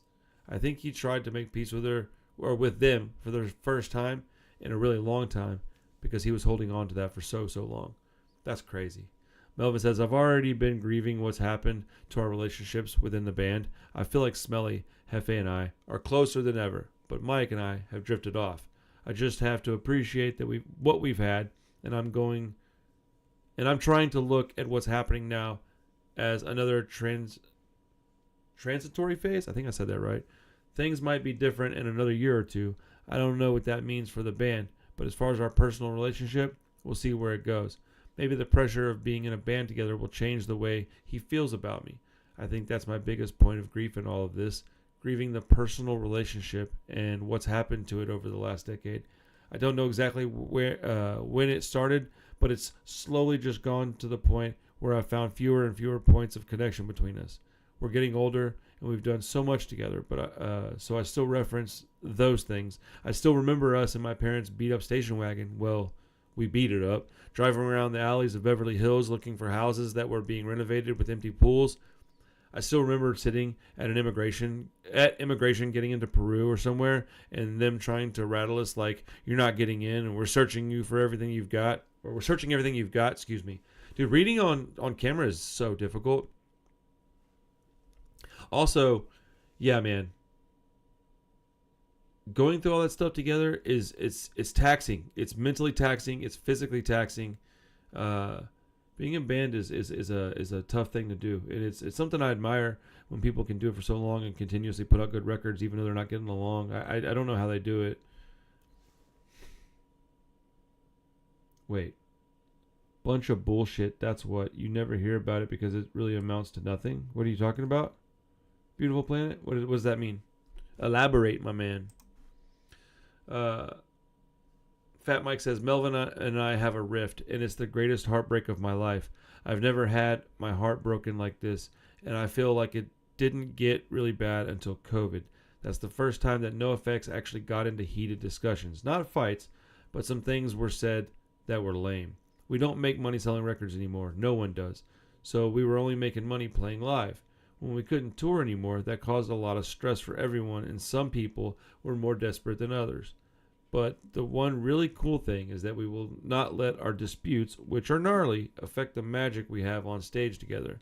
I think he tried to make peace with her or with them for the first time in a really long time because he was holding on to that for so long. That's crazy. Melvin says, I've already been grieving what's happened to our relationships within the band. I feel like Smelly, Hefe, and I are closer than ever, but Mike and I have drifted off. I just have to appreciate that what we've had, and I'm trying to look at what's happening now as another transitory phase. I think I said that right. Things might be different in another year or two. I don't know what that means for the band, but as far as our personal relationship, we'll see where it goes. Maybe the pressure of being in a band together will change the way he feels about me. I think that's my biggest point of grief in all of this, grieving the personal relationship and what's happened to it over the last decade. I don't know exactly when it started, but it's slowly just gone to the point where I've found fewer and fewer points of connection between us. We're getting older, and we've done so much together, but so I still reference those things. I still remember us and my parents' beat-up station wagon. Well, we beat it up, driving around the alleys of Beverly Hills looking for houses that were being renovated with empty pools. I still remember sitting at immigration getting into Peru or somewhere, and them trying to rattle us like, you're not getting in, and we're searching you for everything you've got. Or we're searching everything you've got, excuse me. Dude, reading on camera is so difficult. Also, yeah, man. Going through all that stuff together it's taxing. It's mentally taxing. It's physically taxing. Being in band is a tough thing to do. And it's something I admire when people can do it for so long and continuously put out good records even though they're not getting along. I don't know how they do it. Wait. Bunch of bullshit. That's what. You never hear about it because it really amounts to nothing. What are you talking about? Beautiful Planet? What does that mean? Elaborate, my man. Fat Mike says, Melvin and I have a rift, and it's the greatest heartbreak of my life. I've never had my heart broken like this, and I feel like it didn't get really bad until COVID. That's the first time that NOFX actually got into heated discussions. Not fights, but some things were said that were lame. We don't make money selling records anymore. No one does. So we were only making money playing live. When we couldn't tour anymore, that caused a lot of stress for everyone, and some people were more desperate than others. But the one really cool thing is that we will not let our disputes, which are gnarly, affect the magic we have on stage together.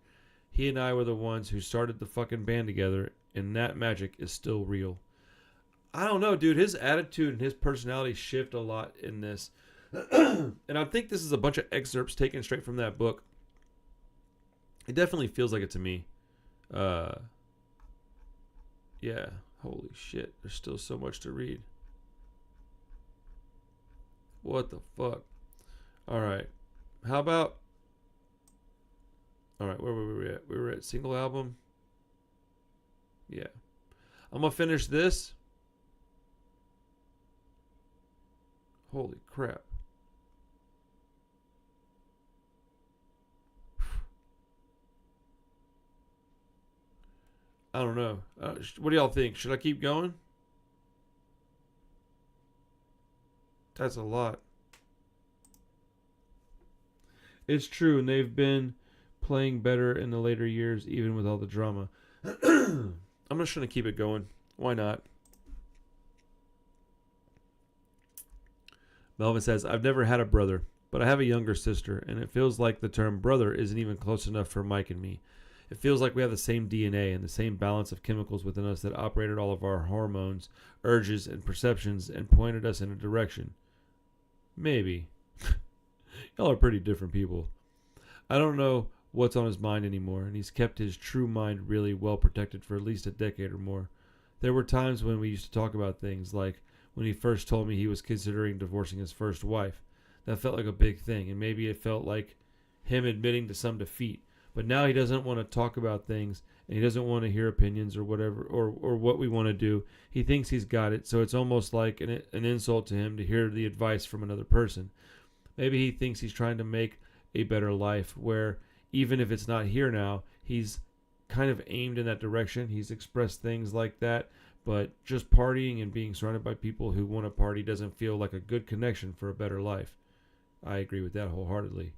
He and I were the ones who started the fucking band together, and that magic is still real. I don't know, dude. His attitude and his personality shift a lot in this. And I think this is a bunch of excerpts taken straight from that book. It definitely feels like it to me. Yeah, holy shit, there's still so much to read. What the fuck? Alright, how about, alright, where were we at? We were at single album. Yeah, I'm gonna finish this. Holy crap. I don't know. What do y'all think? Should I keep going? That's a lot. It's true, and they've been playing better in the later years, even with all the drama. I'm just going to keep it going. Why not? Melvin says, I've never had a brother, but I have a younger sister, and it feels like the term brother isn't even close enough for Mike and me. It feels like we have the same DNA and the same balance of chemicals within us that operated all of our hormones, urges, and perceptions and pointed us in a direction. Maybe. Y'all are pretty different people. I don't know what's on his mind anymore, and he's kept his true mind really well protected for at least a decade or more. There were times when we used to talk about things, like when he first told me he was considering divorcing his first wife. That felt like a big thing, and maybe it felt like him admitting to some defeat. But now he doesn't want to talk about things, and he doesn't want to hear opinions or whatever, or what we want to do. He thinks he's got it, so it's almost like an insult to him to hear the advice from another person. Maybe he thinks he's trying to make a better life, where even if it's not here now, he's kind of aimed in that direction. He's expressed things like that, but just partying and being surrounded by people who want to party doesn't feel like a good connection for a better life. I agree with that wholeheartedly.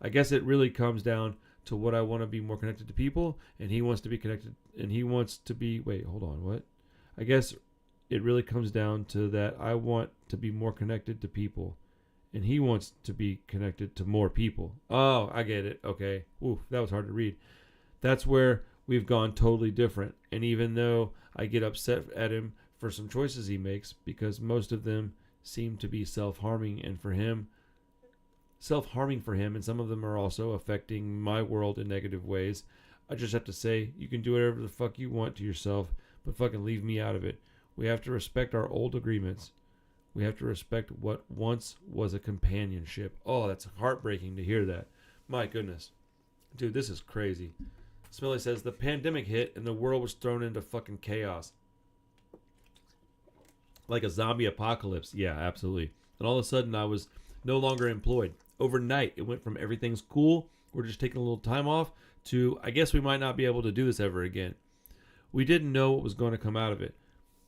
I guess it really comes down to what I want to be more connected to people, and he wants to be connected, and he wants to be, wait, hold on, what? I guess it really comes down to that I want to be more connected to people, and he wants to be connected to more people. Oh, I get it. Okay. Ooh, that was hard to read. That's where we've gone totally different. And even though I get upset at him for some choices he makes, because most of them seem to be self-harming for him, and some of them are also affecting my world in negative ways, I just have to say, you can do whatever the fuck you want to yourself, but fucking leave me out of it. We have to respect our old agreements. We have to respect what once was a companionship. Oh, that's heartbreaking to hear that. My goodness. Dude, this is crazy. Smelly says, the pandemic hit and the world was thrown into fucking chaos. Like a zombie apocalypse. Yeah, absolutely. And all of a sudden I was no longer employed. Overnight, it went from everything's cool, we're just taking a little time off, to I guess we might not be able to do this ever again. We didn't know what was going to come out of it.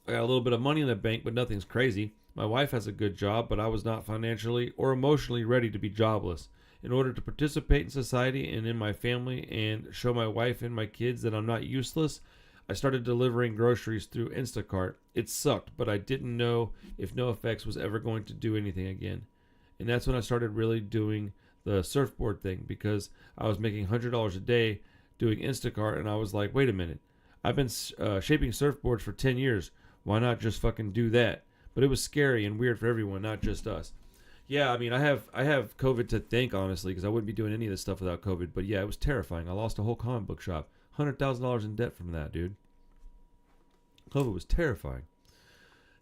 I got a little bit of money in the bank, but nothing's crazy. My wife has a good job, but I was not financially or emotionally ready to be jobless. In order to participate in society and in my family and show my wife and my kids that I'm not useless, I started delivering groceries through Instacart. It sucked, but I didn't know if NOFX was ever going to do anything again. And that's when I started really doing the surfboard thing, because I was making $100 a day doing Instacart, and I was like, wait a minute. I've been shaping surfboards for 10 years. Why not just fucking do that? But it was scary and weird for everyone, not just us. Yeah, I mean, I have COVID to thank, honestly, because I wouldn't be doing any of this stuff without COVID. But yeah, it was terrifying. I lost a whole comic book shop. $100,000 in debt from that, dude. COVID was terrifying.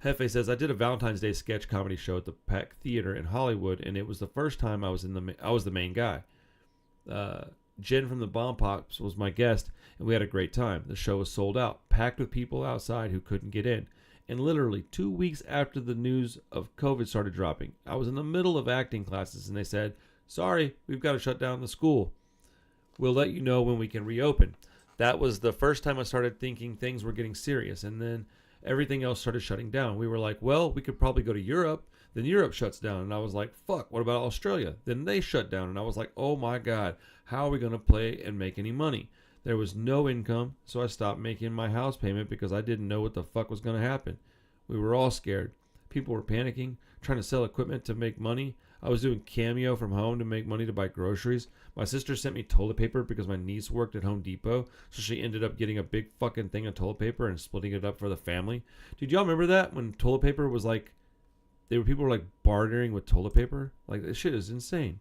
Hefe says, I did a Valentine's Day sketch comedy show at the Pack Theater in Hollywood, and it was the first time I was the main guy. Jen from the Bomb Pops was my guest, and we had a great time. The show was sold out, packed with people outside who couldn't get in. And literally 2 weeks after the news of COVID started dropping, I was in the middle of acting classes, and they said, sorry, we've got to shut down the school. We'll let you know when we can reopen. That was the first time I started thinking things were getting serious, and then everything else started shutting down. We were like, well, we could probably go to Europe. Then Europe shuts down, and I was like, fuck, what about Australia? Then they shut down, and I was like, oh my God, how are we going to play and make any money? There was no income, so I stopped making my house payment because I didn't know what the fuck was going to happen. We were all scared. People were panicking, trying to sell equipment to make money. I was doing Cameo from home to make money to buy groceries. My sister sent me toilet paper because my niece worked at Home Depot, so she ended up getting a big fucking thing of toilet paper and splitting it up for the family. Did y'all remember that when toilet paper was like, people were like bartering with toilet paper? Like, this shit is insane.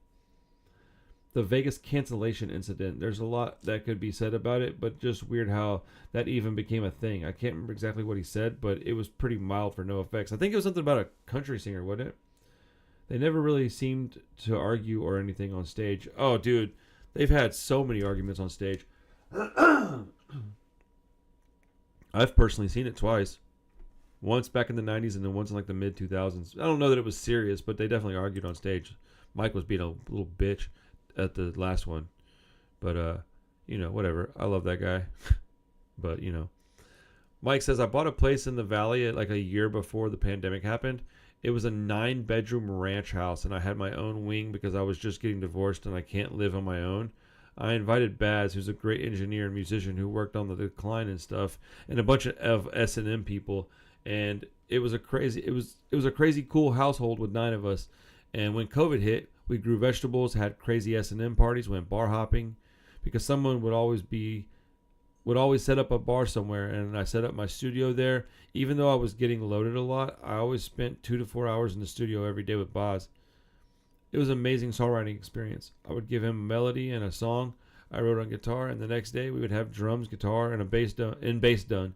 The Vegas cancellation incident, there's a lot that could be said about it, but just weird how that even became a thing. I can't remember exactly what he said, but it was pretty mild for NOFX. I think it was something about a country singer, wasn't it? They never really seemed to argue or anything on stage. Oh, dude, they've had so many arguments on stage. I've personally seen it twice. Once back in the 90s and then once in like the mid-2000s. I don't know that it was serious, but they definitely argued on stage. Mike was being a little bitch at the last one. But, whatever. I love that guy. But, Mike says, I bought a place in the valley like a year before the pandemic happened. It was a 9-bedroom ranch house, and I had my own wing because I was just getting divorced and I can't live on my own. I invited Baz, who's a great engineer and musician who worked on the Decline and stuff, and a bunch of S&M people. And it was a crazy cool household with 9 of us. And when COVID hit, we grew vegetables, had crazy S&M parties, went bar hopping, because someone would always set up a bar somewhere, and I set up my studio there. Even though I was getting loaded a lot, I always spent 2 to 4 hours in the studio every day with Boz. It was an amazing songwriting experience. I would give him a melody and a song I wrote on guitar, and the next day we would have drums, guitar, and bass done.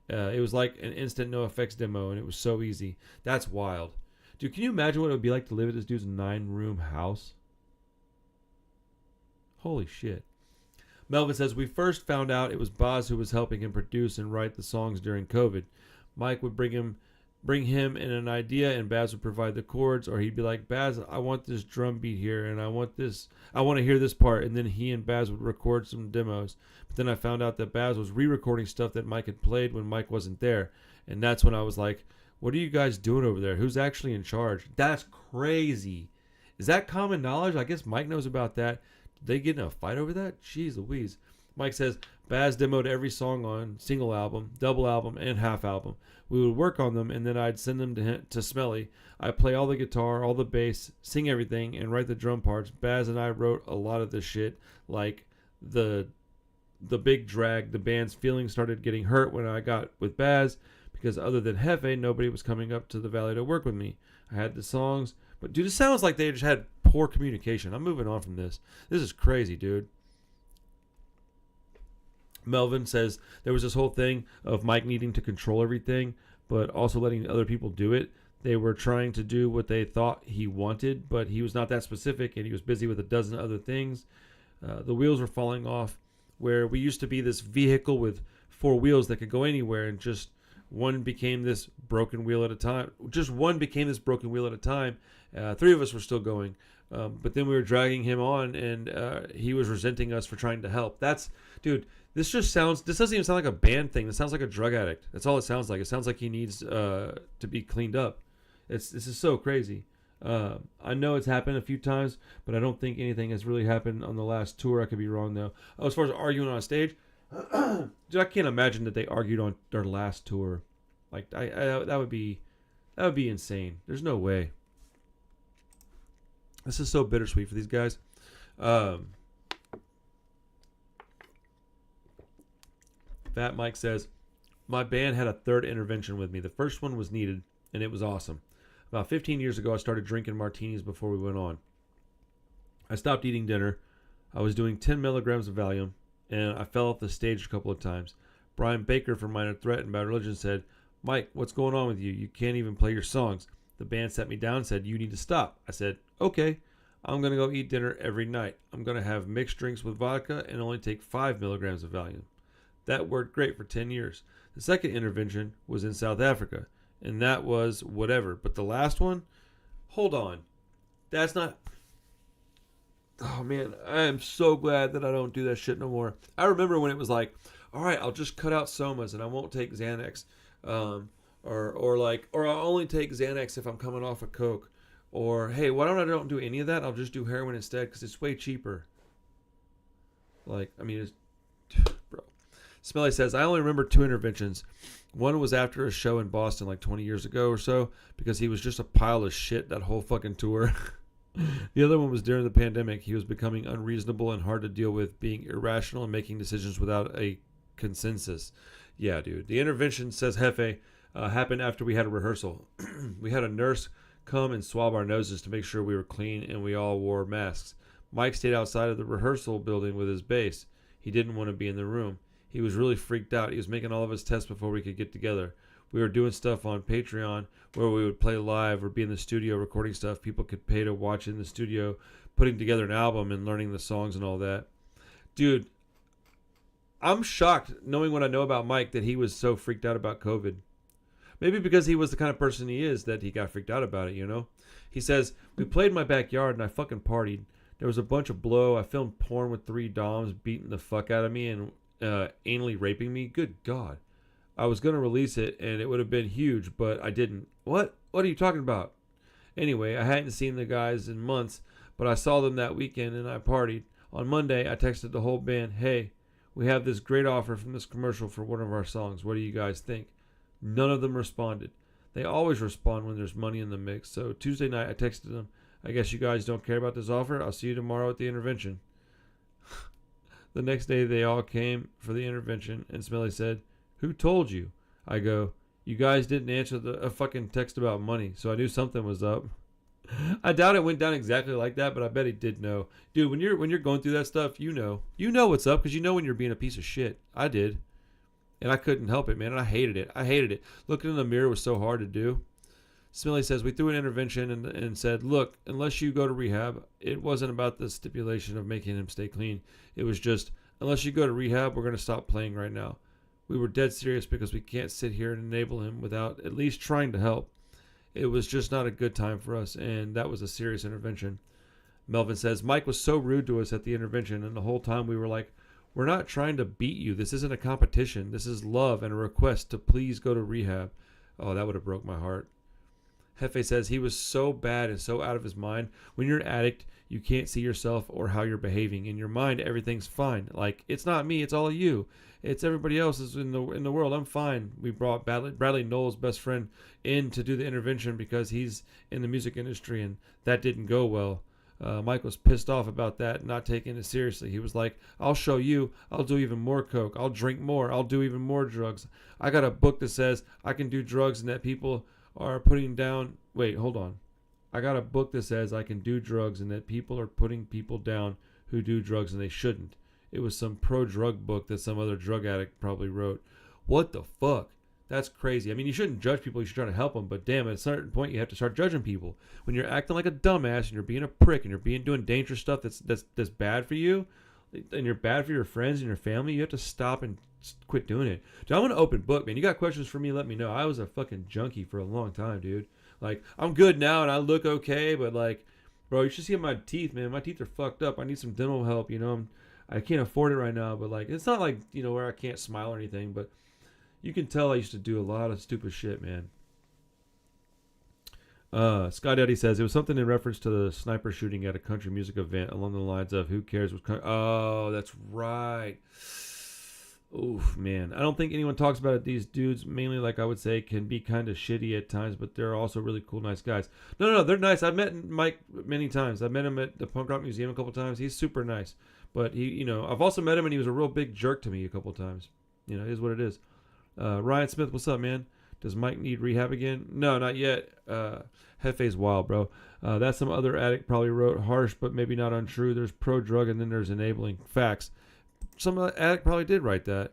It was like an instant NOFX demo, and it was so easy. That's wild. Dude, can you imagine what it would be like to live at this dude's 9-room house? Holy shit. Melvin says, we first found out it was Boz who was helping him produce and write the songs during COVID. Mike would bring him bring him in an idea and Baz would provide the chords, or he'd be like, Baz, I want this drum beat here and I want to hear this part, and then he and Baz would record some demos. But then I found out that Baz was re-recording stuff that Mike had played when Mike wasn't there, and that's when I was like, what are you guys doing over there? Who's actually in charge? That's crazy. Is that common knowledge? I guess Mike knows about that. Did they get in a fight over that? Jeez Louise. Mike says, Baz demoed every song on single album, double album, and half album. We would work on them, and then I'd send them to Smelly. I'd play all the guitar, all the bass, sing everything, and write the drum parts. Baz and I wrote a lot of this shit, like the big drag. The band's feelings started getting hurt when I got with Baz, because other than Hefe, nobody was coming up to the Valley to work with me. I had the songs, but dude, it sounds like they just had poor communication. I'm moving on from this. This is crazy, dude. Melvin says there was this whole thing of Mike needing to control everything, but also letting other people do it. They were trying to do what they thought he wanted, but he was not that specific, and he was busy with a dozen other things. The wheels were falling off, where we used to be this vehicle with four wheels that could go anywhere, and just one became this broken wheel at a time. Three of us were still going, but then we were dragging him on, and he was resenting us for trying to help. Dude, this doesn't even sound like a band thing. This sounds like a drug addict. That's all it sounds like. It sounds like he needs to be cleaned up. This is so crazy. I know it's happened a few times, but I don't think anything has really happened on the last tour. I could be wrong, though. Oh, as far as arguing on stage, dude, I can't imagine that they argued on their last tour. Like, that would be insane. There's no way. This is so bittersweet for these guys. Fat Mike says, my band had a third intervention with me. The first one was needed, and it was awesome. About 15 years ago, I started drinking martinis before we went on. I stopped eating dinner. I was doing 10 milligrams of Valium, and I fell off the stage a couple of times. Brian Baker from Minor Threat and Bad Religion said, Mike, what's going on with you? You can't even play your songs. The band sat me down and said, you need to stop. I said, okay, I'm going to go eat dinner every night. I'm going to have mixed drinks with vodka and only take 5 milligrams of Valium. That worked great for 10 years. The second intervention was in South Africa, and that was whatever. But the last one, hold on. That's not... Oh, man, I am so glad that I don't do that shit no more. I remember when it was like, all right, I'll just cut out Somas and I won't take Xanax. Or I'll only take Xanax if I'm coming off of Coke. Or, hey, why don't do any of that? I'll just do heroin instead because it's way cheaper. Like, I mean, bro. Smelly says, I only remember 2 interventions. One was after a show in Boston like 20 years ago or so, because he was just a pile of shit that whole fucking tour. The other one was during the pandemic. He was becoming unreasonable and hard to deal with, being irrational and making decisions without a consensus. Yeah, dude. The intervention, says Hefe, happened after we had a rehearsal. We had a nurse come and swab our noses to make sure we were clean, and we all wore masks. Mike stayed outside of the rehearsal building with his bass. He didn't want to be in the room. He was really freaked out. He was making all of us tests before we could get together. We were doing stuff on Patreon where we would play live or be in the studio recording stuff. People could pay to watch in the studio, putting together an album and learning the songs and all that. Dude, I'm shocked knowing what I know about Mike that he was so freaked out about COVID. Maybe because he was the kind of person he is that he got freaked out about it, you know? He says, we played in my backyard and I fucking partied. There was a bunch of blow. I filmed porn with 3 doms beating the fuck out of me and anally raping me. Good God. I was going to release it and it would have been huge, but I didn't. What are you talking about? Anyway, I hadn't seen the guys in months, but I saw them that weekend and I partied. On Monday, I texted the whole band, hey, we have this great offer from this commercial for one of our songs. What do you guys think? None of them responded. They always respond when there's money in the mix. So Tuesday night, I texted them, I guess you guys don't care about this offer. I'll see you tomorrow at the intervention. The next day, they all came for the intervention, and Smelly said, who told you? I go, you guys didn't answer a fucking text about money, so I knew something was up. I doubt it went down exactly like that, but I bet he did know. Dude, when you're going through that stuff, you know what's up, because you know when you're being a piece of shit. I did, and I couldn't help it, man. And I hated it. Looking in the mirror was so hard to do. Smelly says, we threw an intervention and said, look, unless you go to rehab, it wasn't about the stipulation of making him stay clean. It was just, unless you go to rehab, we're going to stop playing right now. We were dead serious because we can't sit here and enable him without at least trying to help. It was just not a good time for us, and that was a serious intervention. Melvin says, Mike was so rude to us at the intervention, and the whole time we were like, we're not trying to beat you. This isn't a competition. This is love and a request to please go to rehab. Oh, that would have broke my heart. Hefe says he was so bad and so out of his mind. When you're an addict, you can't see yourself or how you're behaving. In your mind, everything's fine. Like, it's not me, it's all of you. It's everybody else is in the world. I'm fine. We brought Bradley Knowles' best friend in to do the intervention because he's in the music industry, and that didn't go well. Mike was pissed off about that, not taking it seriously. He was like, I'll show you. I'll do even more coke. I'll drink more. I'll do even more drugs. I got a book that says I can do drugs and that people are putting down. Wait, hold on. I got a book that says I can do drugs and that people are putting people down who do drugs and they shouldn't. It was some pro-drug book that some other drug addict probably wrote. What the fuck? That's crazy. I mean, you shouldn't judge people. You should try to help them. But damn, at a certain point, you have to start judging people. When you're acting like a dumbass and you're being a prick and you're doing dangerous stuff that's bad for you, and you're bad for your friends and your family, you have to stop and quit doing it. Dude, I'm an open book, man. You got questions for me, let me know. I was a fucking junkie for a long time, dude. Like, I'm good now and I look okay, but like, bro, you should see my teeth, man. My teeth are fucked up. I need some dental help, you know. I can't afford it right now, but like, it's not like, you know, where I can't smile or anything, but you can tell I used to do a lot of stupid shit, man. Scott Eddie says it was something in reference to the sniper shooting at a country music event along the lines of who cares what oh, that's right. Oof, man. I don't think anyone talks about it. These dudes, mainly, like I would say, can be kind of shitty at times, but they're also really cool, nice guys. No, they're nice. I've met Mike many times. I've met him at the Punk Rock Museum a couple times. He's super nice. But he, you know, I've also met him and he was a real big jerk to me a couple times. You know, it is what it is. Ryan Smith, what's up, man? Does Mike need rehab again? No, not yet. Hefe's wild, bro. That's some other addict probably wrote harsh, but maybe not untrue. There's pro-drug and then there's enabling. Facts. Some addict probably did write that.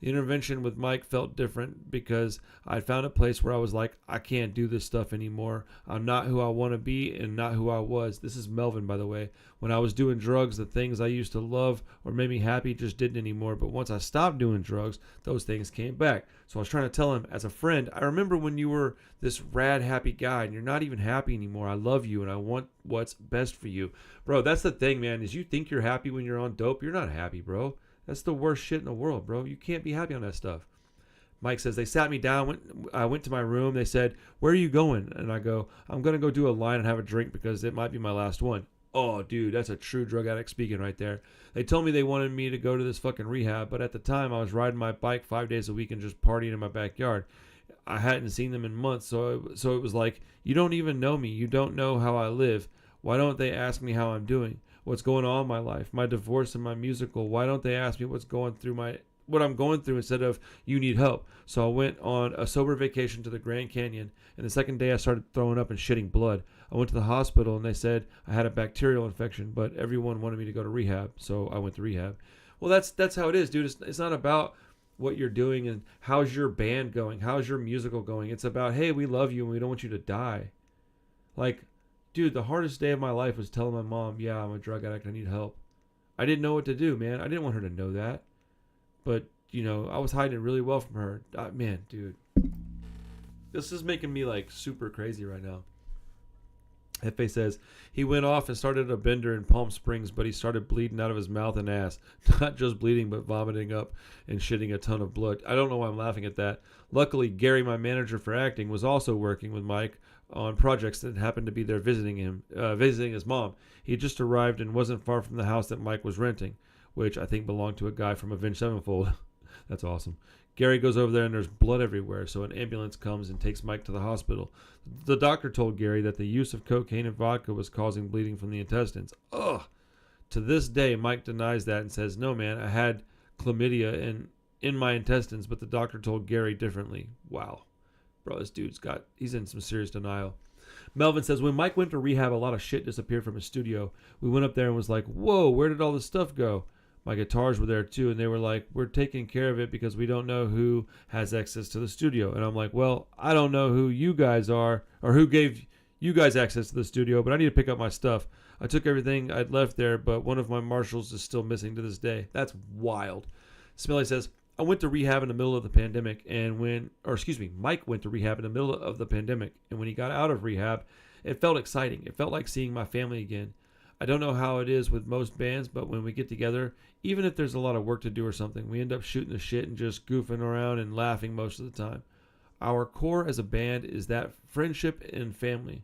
The intervention with Mike felt different because I found a place where I was like, I can't do this stuff anymore. I'm not who I want to be and not who I was. This is Melvin, by the way. When I was doing drugs, the things I used to love or made me happy just didn't anymore. But once I stopped doing drugs, those things came back. So I was trying to tell him as a friend, I remember when you were this rad, happy guy and you're not even happy anymore. I love you and I want what's best for you. Bro, that's the thing, man, is you think you're happy when you're on dope. You're not happy, bro. That's the worst shit in the world, bro. You can't be happy on that stuff. Mike says, they sat me down. I went to my room. They said, where are you going? And I go, I'm going to go do a line and have a drink because it might be my last one. Oh, dude, that's a true drug addict speaking right there. They told me they wanted me to go to this fucking rehab, but at the time I was riding my bike 5 days a week and just partying in my backyard. I hadn't seen them in months, so it was like, you don't even know me. You don't know how I live. Why don't they ask me how I'm doing? What's going on in my life, my divorce and my musical? Why don't they ask me what I'm going through instead of you need help? So I went on a sober vacation to the Grand Canyon, and the second day I started throwing up and shitting blood. I went to the hospital and they said I had a bacterial infection, but everyone wanted me to go to rehab, so I went to rehab. Well, that's how it is, dude. It's not about what you're doing and how's your band going, how's your musical going. It's about, hey, we love you and we don't want you to die. Like, dude, the hardest day of my life was telling my mom, yeah, I'm a drug addict, I need help. I didn't know what to do, man. I didn't want her to know that. But, you know, I was hiding it really well from her. Man, dude. This is making me, like, super crazy right now. Hefe says, he went off and started a bender in Palm Springs, but he started bleeding out of his mouth and ass. Not just bleeding, but vomiting up and shitting a ton of blood. I don't know why I'm laughing at that. Luckily, Gary, my manager for acting, was also working with Mike on projects that happened to be there visiting his mom. He had just arrived and wasn't far from the house that Mike was renting, which I think belonged to a guy from Avenged Sevenfold. That's awesome. Gary goes over there and there's blood everywhere, so an ambulance comes and takes Mike to the hospital. The doctor told Gary that the use of cocaine and vodka was causing bleeding from the intestines. Ugh. To this day, Mike denies that and says, no, man, I had chlamydia in my intestines, but the doctor told Gary differently. Wow. Bro, this dude's he's in some serious denial. Melvin says, when Mike went to rehab, a lot of shit disappeared from his studio. We went up there and was like, whoa, where did all this stuff go? My guitars were there too, and they were like, we're taking care of it because we don't know who has access to the studio. And I'm like, well, I don't know who you guys are or who gave you guys access to the studio, but I need to pick up my stuff. I took everything I'd left there, but one of my Marshalls is still missing to this day. That's wild. Smelly says, I went to rehab in the middle of the pandemic, and Mike went to rehab in the middle of the pandemic, and when he got out of rehab, it felt exciting. It felt like seeing my family again. I don't know how it is with most bands, but when we get together, even if there's a lot of work to do or something, we end up shooting the shit and just goofing around and laughing most of the time. Our core as a band is that friendship and family.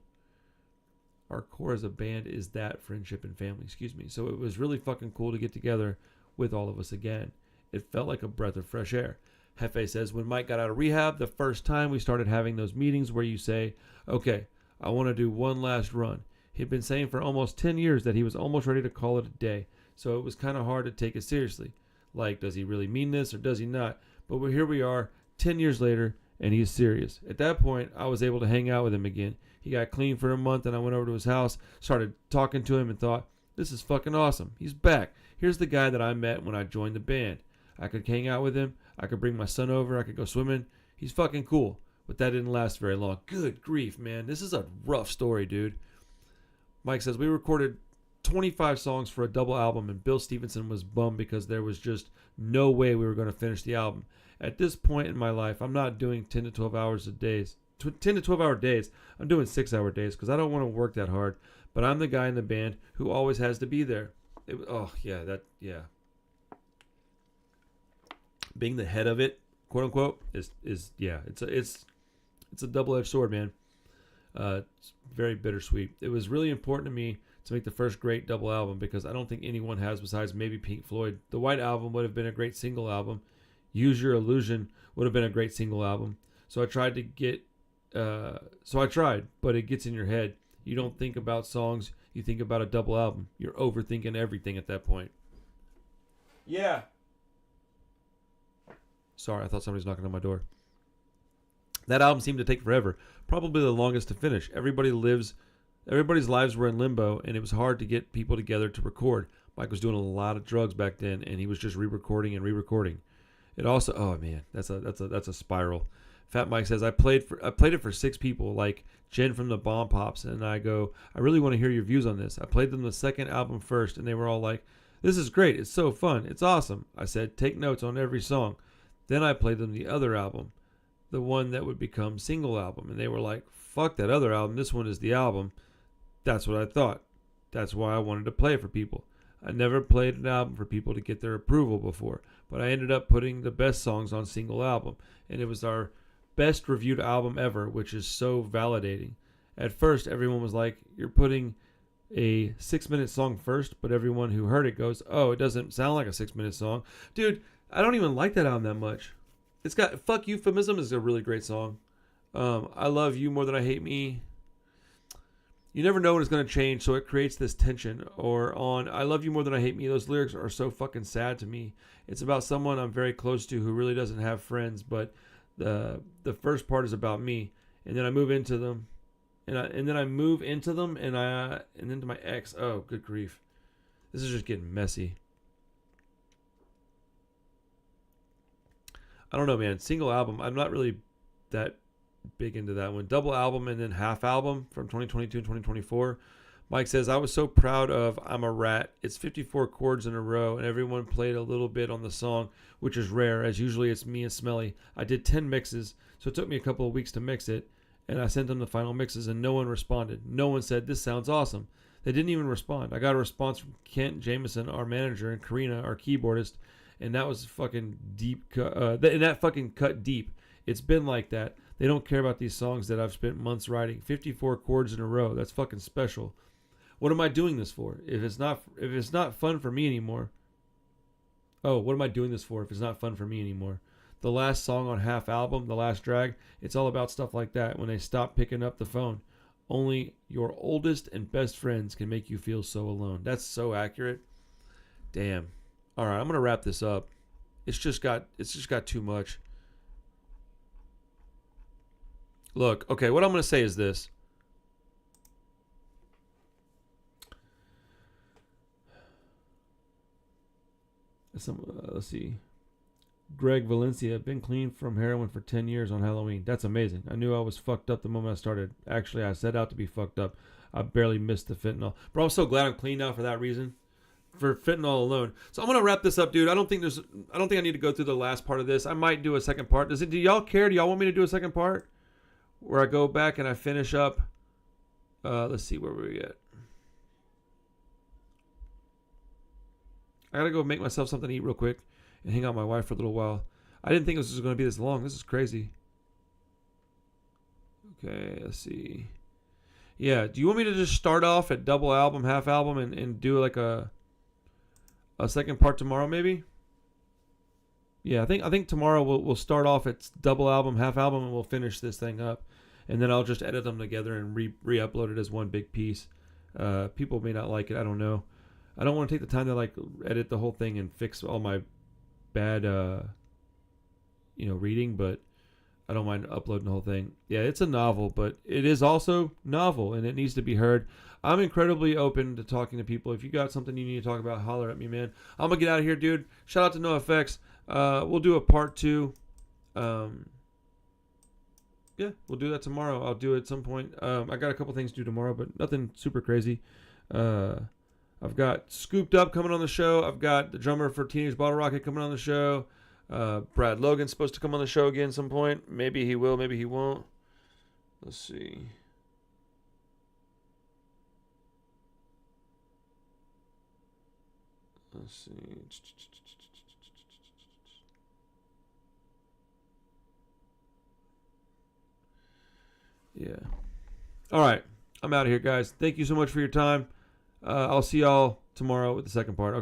So it was really fucking cool to get together with all of us again. It felt like a breath of fresh air. Hefe says, when Mike got out of rehab, the first time we started having those meetings where you say, okay, I want to do one last run. He'd been saying for almost 10 years that he was almost ready to call it a day. So it was kind of hard to take it seriously. Like, does he really mean this or does he not? But here we are, 10 years later, and he's serious. At that point, I was able to hang out with him again. He got clean for a month, and I went over to his house, started talking to him, and thought, this is fucking awesome. He's back. Here's the guy that I met when I joined the band. I could hang out with him. I could bring my son over. I could go swimming. He's fucking cool. But that didn't last very long. Good grief, man. This is a rough story, dude. Mike says, we recorded 25 songs for a double album, and Bill Stevenson was bummed because there was just no way we were going to finish the album. At this point in my life, I'm not doing 10 to 12 hours a day. 10 to 12 hour days. I'm doing 6-hour days because I don't want to work that hard. But I'm the guy in the band who always has to be there. Being the head of it, quote unquote, it's a double-edged sword, man. It's very bittersweet. It was really important to me to make the first great double album because I don't think anyone has besides maybe Pink Floyd. The White Album would have been a great single album. Use Your Illusion would have been a great single album. So I tried, but it gets in your head. You don't think about songs, you think about a double album. You're overthinking everything at that point. Yeah. Sorry, I thought somebody was knocking on my door. That album seemed to take forever. Probably the longest to finish. Everybody's lives were in limbo, and it was hard to get people together to record. Mike was doing a lot of drugs back then, and he was just re-recording and re-recording. It also, oh man, that's a spiral. Fat Mike says, I played it for 6 people, like Jen from the Bomb Pops, and I go, I really want to hear your views on this. I played them the second album first, and they were all like, this is great, it's so fun, it's awesome. I said, take notes on every song. Then I played them the other album, the one that would become single album, and they were like, fuck that other album, this one is the album. That's what I thought. That's why I wanted to play it for people. I never played an album for people to get their approval before, but I ended up putting the best songs on single album, and it was our best reviewed album ever, which is so validating. At first, everyone was like, you're putting a 6-minute song first, but everyone who heard it goes, oh, it doesn't sound like a 6-minute song. Dude, I don't even like that album that much. It's got Fuck Euphemism is a really great song. I Love You More Than I Hate Me. You never know when it's going to change, so it creates this tension. Or on I Love You More Than I Hate Me, those lyrics are so fucking sad to me. It's about someone I'm very close to who really doesn't have friends, but the first part is about me, and then I move into them, and then into my ex. Oh, good grief. This is just getting messy. I don't know, man. Single album, I'm not really that big into that one. Double album and then half album from 2022 and 2024. Mike says, I was so proud of I'm a Rat. It's 54 chords in a row, and everyone played a little bit on the song, which is rare, as usually it's me and Smelly. I did 10 mixes, so it took me a couple of weeks to mix it, and I sent them the final mixes, and no one responded. No one said, this sounds awesome. They didn't even respond. I got a response from Kent Jameson, our manager, and Karina, our keyboardist, and that was fucking deep. And that fucking cut deep. It's been like that. They don't care about these songs that I've spent months writing. 54 chords in a row. That's fucking special. What am I doing this for? If it's not fun for me anymore. Oh, what am I doing this for if it's not fun for me anymore? The last song on half album, The Last Drag, it's all about stuff like that when they stop picking up the phone. Only your oldest and best friends can make you feel so alone. That's so accurate. Damn. All right, I'm going to wrap this up. It's just got too much. Look, okay, what I'm going to say is this. Let's see. Greg Valencia, been clean from heroin for 10 years on Halloween. That's amazing. I knew I was fucked up the moment I started. Actually, I set out to be fucked up. I barely missed the fentanyl. But I'm so glad I'm clean now for that reason. for fentanyl alone. So I'm gonna wrap this up, dude. I don't think I need to go through the last part of this. I might do a second part. Do y'all care? Do y'all want me to do a second part where I go back and I finish up? Let's see where we at. I gotta go make myself something to eat real quick and hang out with my wife for a little while. I didn't think this was gonna be this long. This is crazy. Okay, let's see. Yeah, do you want me to just start off at double album, half album, and do like a second part tomorrow, maybe? Yeah, I think tomorrow we'll start off at double album, half album, and we'll finish this thing up, and then I'll just edit them together and re-upload it as one big piece. People may not like it. I don't know. I don't want to take the time to like edit the whole thing and fix all my bad, reading, but I don't mind uploading the whole thing. Yeah, it's a novel, but it is also novel, and it needs to be heard. I'm incredibly open to talking to people. If you got something you need to talk about, holler at me, man. I'm going to get out of here, dude. Shout out to NOFX. We'll do a part 2. Yeah, we'll do that tomorrow. I'll do it at some point. I got a couple things to do tomorrow, but nothing super crazy. I've got Scooped Up coming on the show. I've got the drummer for Teenage Bottle Rocket coming on the show. Brad Logan's supposed to come on the show again some point. Maybe he will, maybe he won't. Let's see. Yeah. All right. I'm out of here, guys. Thank you so much for your time. I'll see y'all tomorrow with the second part. Okay.